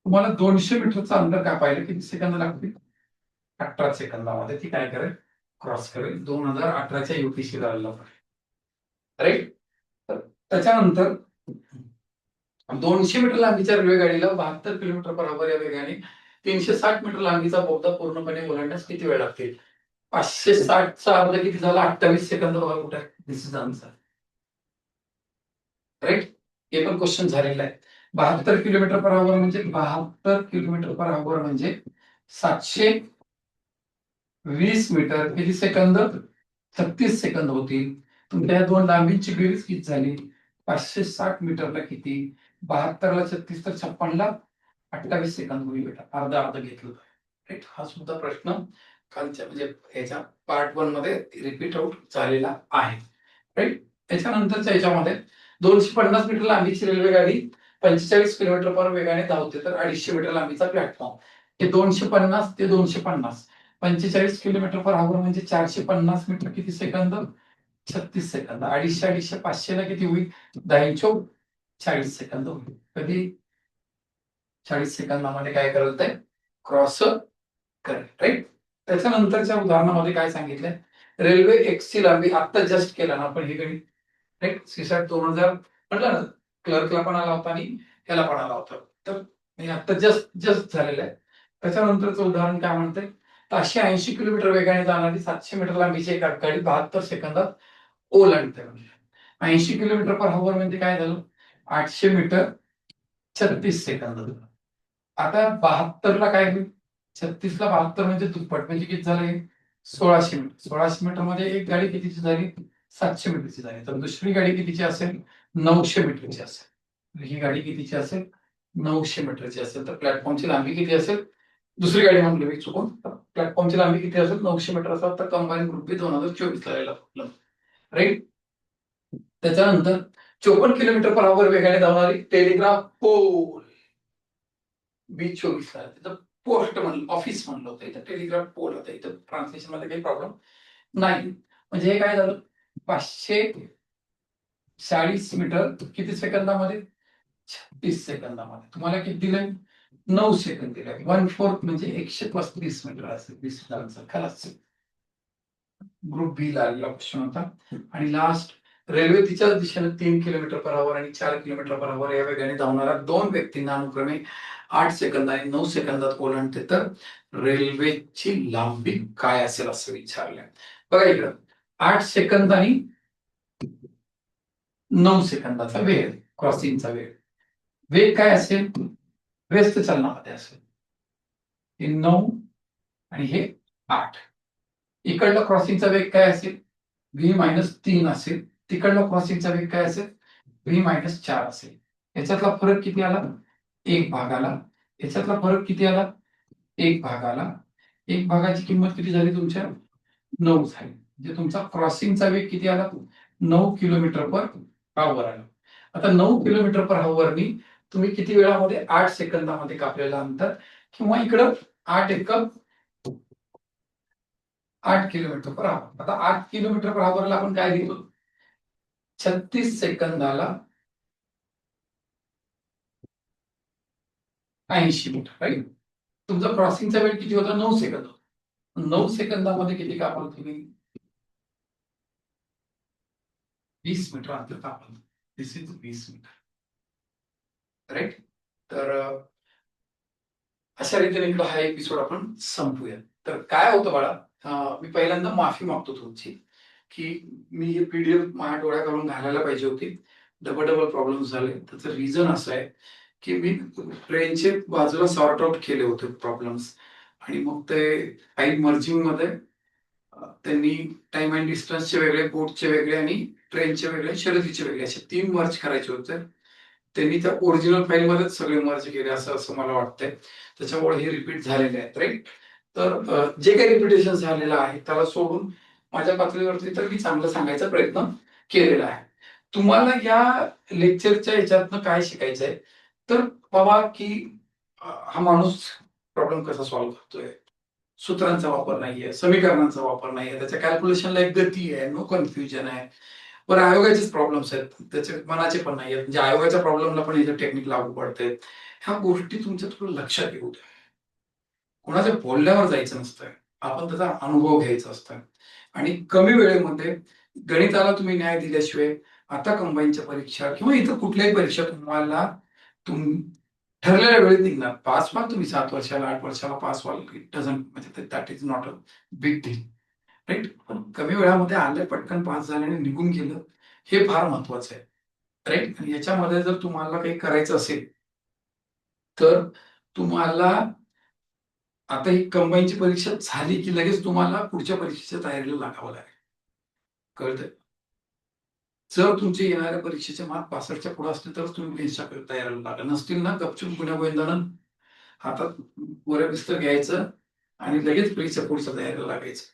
तुम्हाला 200 मीटरचं अंतर कापायला किती सेकंद लागतील, 18 सेकंदामध्ये ती काय करेल, क्रॉस करेल. 2018च्या युपीसी लेवलला, राईट. त्याच्यानंतर 200 मीटर लांबीच्या रेल्वे गाडीला 72 किलोमीटर पर आवर या वेगाने 360 मीटर लांबीचा बोगदा पूर्णपणे ओलांडण्यास किती वेळ लागतील. 560चा अर्ध किती झाला, 28 सेकंद. बघा कुठे, दिस इज आन्सर, राईट. हे पण क्वेश्चन झालेला आहे. 72 किलोमीटर पर आवर म्हणजे 72 किलोमीटर पर आवर म्हणजे 720 मीटर किती सेकंद, 36 सेकंद होतील. तुमच्या या दोन लांबीची बेरीज किती झाली, 560 मीटरला किती, 72 ला 36, तर 56 ला 28 सेकंद होईल बेटा, अर्धा अर्ध घेतलं, राईट. हा सुद्धा प्रश्न कालच्या म्हणजे याच्या पार्ट 1 मध्ये रिपीट आउट झालेला आहे, राईट. त्याच्यानंतरच्या याच्यामध्ये 250 मीटर लांबीची रेल्वे गाडी 45 किलोमीटर पर वेगाने धावते, तर 250 मीटर लांबीचा प्लॅटफॉर्म. हे 250 ते 250, 45 किलोमीटर पर आवर म्हणजे 450 मीटर किती सेकंद, 36 सेकंद. 250 250 500 ला किती होईल, 10 40 सेकंद होईल. कधी 40 सेकंदामध्ये काय करत आहे, क्रॉस करेल, राईट. त्याच्यानंतरच्या उदाहरणामध्ये काय सांगितलंय, रेल्वे एक्स ची लांबी आता जस्ट केला ना आपण हे गणित, राईट. सीसॅट 2000 म्हटलं ना, क्लर्कला पण आला होता आणि याला पण आला होता. तर हे आता जस्ट जस्ट झालेलं आहे. त्याच्यानंतरचं उदाहरण काय म्हणतंय, 580 किलोमीटर वेगाने जाणारी 700 मीटर लांबीची एक गाडी 72 सेकंदात ओलांडते. म्हणजे 80 किलोमीटर पर आवर म्हणजे काय झालं, 800 मीटर 36 सेकंद. आता 72ला काय होईल? 36ला 72 म्हणजे दुप्पट, म्हणजे किती झाले? 1600 मीटर. 1600 मीटर मध्ये एक गाडी कितीची झाली? 700 मीटरची झाली. तर दुसरी गाडी कितीची असेल? 900 मीटरची असेल. ही गाडी कितीची असेल? 900 मीटरची असेल. तर प्लॅटफॉर्मची लांबी किती असेल? दुसरी गाडी म्हणली मी चुकून. प्लॅटफॉर्मची लांबी किती असेल? 900 मीटर असेल. तर कंबाईन ग्रुप बी 2024 ला यायला, राईट. त्याच्यानंतर 54 किलोमीटर पर आवर वेगाने धावणारी टेलिग्राफ पोल B24 ला. तिथं पोस्ट म्हणलं, ऑफिस म्हणलं होतं, इथं टेलिग्राफ पोल होतं. इथं ट्रान्सलेशन मध्ये काही प्रॉब्लेम नाही. म्हणजे हे काय झालं? 540 मीटर किती सेकंदामध्ये? 36 सेकंदामध्ये. तुम्हाला किती दिलंय? 9 सेकंद दिले. 1/4 म्हणजे 135 मीटर असेल. 20 खलास. ग्रुप बी ला आलेला क्वेश्चन होता. आणि लास्ट, रेल्वे तिच्याच दिशेने 3 किलोमीटर पर आवर आणि 4 किलोमीटर पर आवर या वेगाने धावणाऱ्या दोन व्यक्तींना अनुक्रमे 8 सेकंद आणि 9 सेकंदात ओलांडते, तर रेल्वेची लांबी काय असेल असं विचारलंय. बघा इकडं, 8 सेकंद आणि 9 सेकंदाचा वेळ, क्रॉसिंगचा वेळ. वेग काय असेल? व्यस्त चलनामध्ये असेल. हे 9 आणि हे 8. इकडला क्रॉसिंगचा वेग काय असेल? V-3 असेल. तिकडला क्रॉसिंगचा वेग काय असेल? V-4 असेल. याच्यातला फरक किती आला? 1 भाग आला. याच्यातला फरक किती आला? 1 भाग आला. 1 भागाची किंमत किती झाली तुमच्या? 9 झाली. म्हणजे तुमचा क्रॉसिंगचा वेग किती आला? 9 किलोमीटर पर आवर आला. आता 9 किलोमीटर पर आवरनी तुम्ही किती वेळामध्ये? 8 सेकंदामध्ये कापलेलं अंतर, किंवा इकडं 8 एकम 8 किलोमीटर पर आवर. आता 8 किलोमीटर पर आवरला आपण काय लिहितो? 36 सेकंदाला 80 मीटर, राईट. तुमचा क्रॉसिंगचा वेळ किती होता? 9 सेकंद. 9 सेकंदामध्ये किती कापाल तुम्ही? 20 मीटर अंतर कापाल. दिस इज 20 मीटर, राईट. तर अशा रीतीने इकडं हा एपिसोड आपण संपूया. तर काय होतं बाळा, मी पहिल्यांदा माफी मागतो तुमची, की मी हे पीडीएफ माझ्या डोळ्याकडून घालायला पाहिजे होती. डबल प्रॉब्लेम झाले. त्याचं रिझन असं आहे की मी ट्रेनचे बाजूला सॉर्ट आउट केले होते प्रॉब्लेम्स, आणि मग ते फाईल मर्जिंग मध्ये त्यांनी टाइम अँड डिस्टन्सचे वेगळे, बोटचे वेगळे आणि ट्रेनचे वेगळे, शर्यतीचे वेगळे, असे 3 मर्ज करायचे होते. त्यांनी त्या ओरिजिनल फाईल मध्येच सगळे मर्ज केले असं मला वाटतंय. त्याच्यामुळे हे रिपीट झालेले आहेत, राईट. तर जे काही रिपिटेशन झालेलं आहे त्याला सोडून माझ्या पातळीवरती तर मी चांगलं सांगायचा प्रयत्न केलेला आहे. तुम्हाला या लेक्चरच्या ह्याच्यातनं काय शिकायचंय? तर बाबा की हा माणूस प्रॉब्लेम कसा सॉल्व्ह करतोय, सूत्रांचा वापर नाहीये, समीकरणांचा वापर नाहीये, त्याच्या कॅल्क्युलेशनला एक गती आहे, नो कन्फ्युजन आहे. बरं, आयोगाचेच प्रॉब्लेम्स आहेत, त्याचे मनाचे पण नाही आहेत, म्हणजे आयोगाच्या प्रॉब्लेमला पण हे टेक्निक लागू पडते. ह्या गोष्टी तुमच्या थोडं लक्षात येऊ द्या. कोणाच्या बोलण्यावर जायचं नसतं, आपण त्याचा अनुभव घ्यायचा असतं. आणि कमी वेळेमध्ये गणिताला तुम्ही न्याय दिल्याशिवाय आता कंबाईनच्या परीक्षा किंवा इतर कुठल्याही परीक्षा तुम्हाला ठरलेल्या वेळेत निघणार. पास व्हाल तुम्ही 7 वर्षाला, 8 वर्षाला पास व्हाल, इट डझंट, म्हणजे that is not a big deal, right. पण कमी वेळामध्ये आलं, पटकन पास झालं आणि निघून गेलं, हे फार महत्वाचं आहे, राईट. आणि याच्यामध्ये जर तुम्हाला काही करायचं असेल तर तुम्हाला आता ही कंबाईनची परीक्षा झाली की लगेच तुम्हाला पुढच्या परीक्षेच्या तयारीला लागावं लागेल, कळतंय. जर तुमचे येणाऱ्या परीक्षेचे मार्क 65च्या पुढे असतील तर तुम्ही मेन्सच्या तयारीला लागा. नसतील ना, गपचूप गुन्ह्या गोविंदानं हातात गोऱ्या पिस्तळ घ्यायचं आणि लगेच परीक्षा पुढच्या तयारीला लागायचं.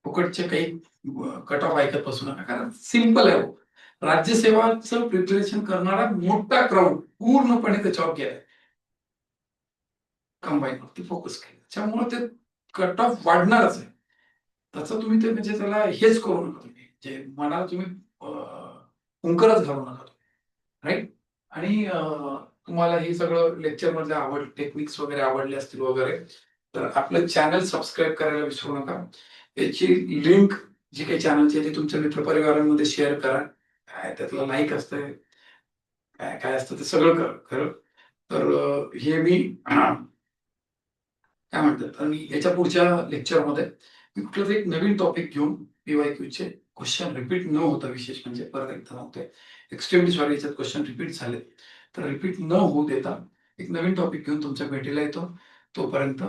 फुकटचे काही कट ऑफ ऐकत बसू नका, कारण सिंपल आहे हो. राज्यसेवाचं प्रिपरेशन करणारा मोठा क्राऊड पूर्णपणे त्याच्यावर गेलाय, कंबाईनवरती फोकस केलं, त्याच्यामुळे ते कट ऑफ वाढणारच आहे. त्याचं तुम्ही ते, म्हणजे त्याला हेच करू नका तुम्ही, जे मनाला तुम्ही हुंकरच घालू नका, राईट. आणि तुम्हाला हे सगळं लेक्चर मधले टेक्निक्स वगैरे आवडले असतील वगैरे, तर आपलं चॅनल सबस्क्राईब करायला विसरू नका. याची लिंक जी काही चॅनलची आहे ती तुमच्या मित्रपरिवारांमध्ये शेअर करा. काय त्यातलं लाईक असतंय, काय काय असतं ते सगळं खरं. तर हे मी काय म्हणतात, आणि याच्या पुढच्या लेक्चरमध्ये मी कुठलं तरी एक नवीन टॉपिक घेऊन पीवायक्यूचे क्वेश्चन रिपीट न होता, विशेष म्हणजे परत एकदा नव्हते, एक्स्ट्रीमली सॉरी, याच्यात क्वेश्चन रिपीट झाले, तर रिपीट न होऊ देता एक नवीन टॉपिक घेऊन तुमच्या भेटीला येतो. तोपर्यंत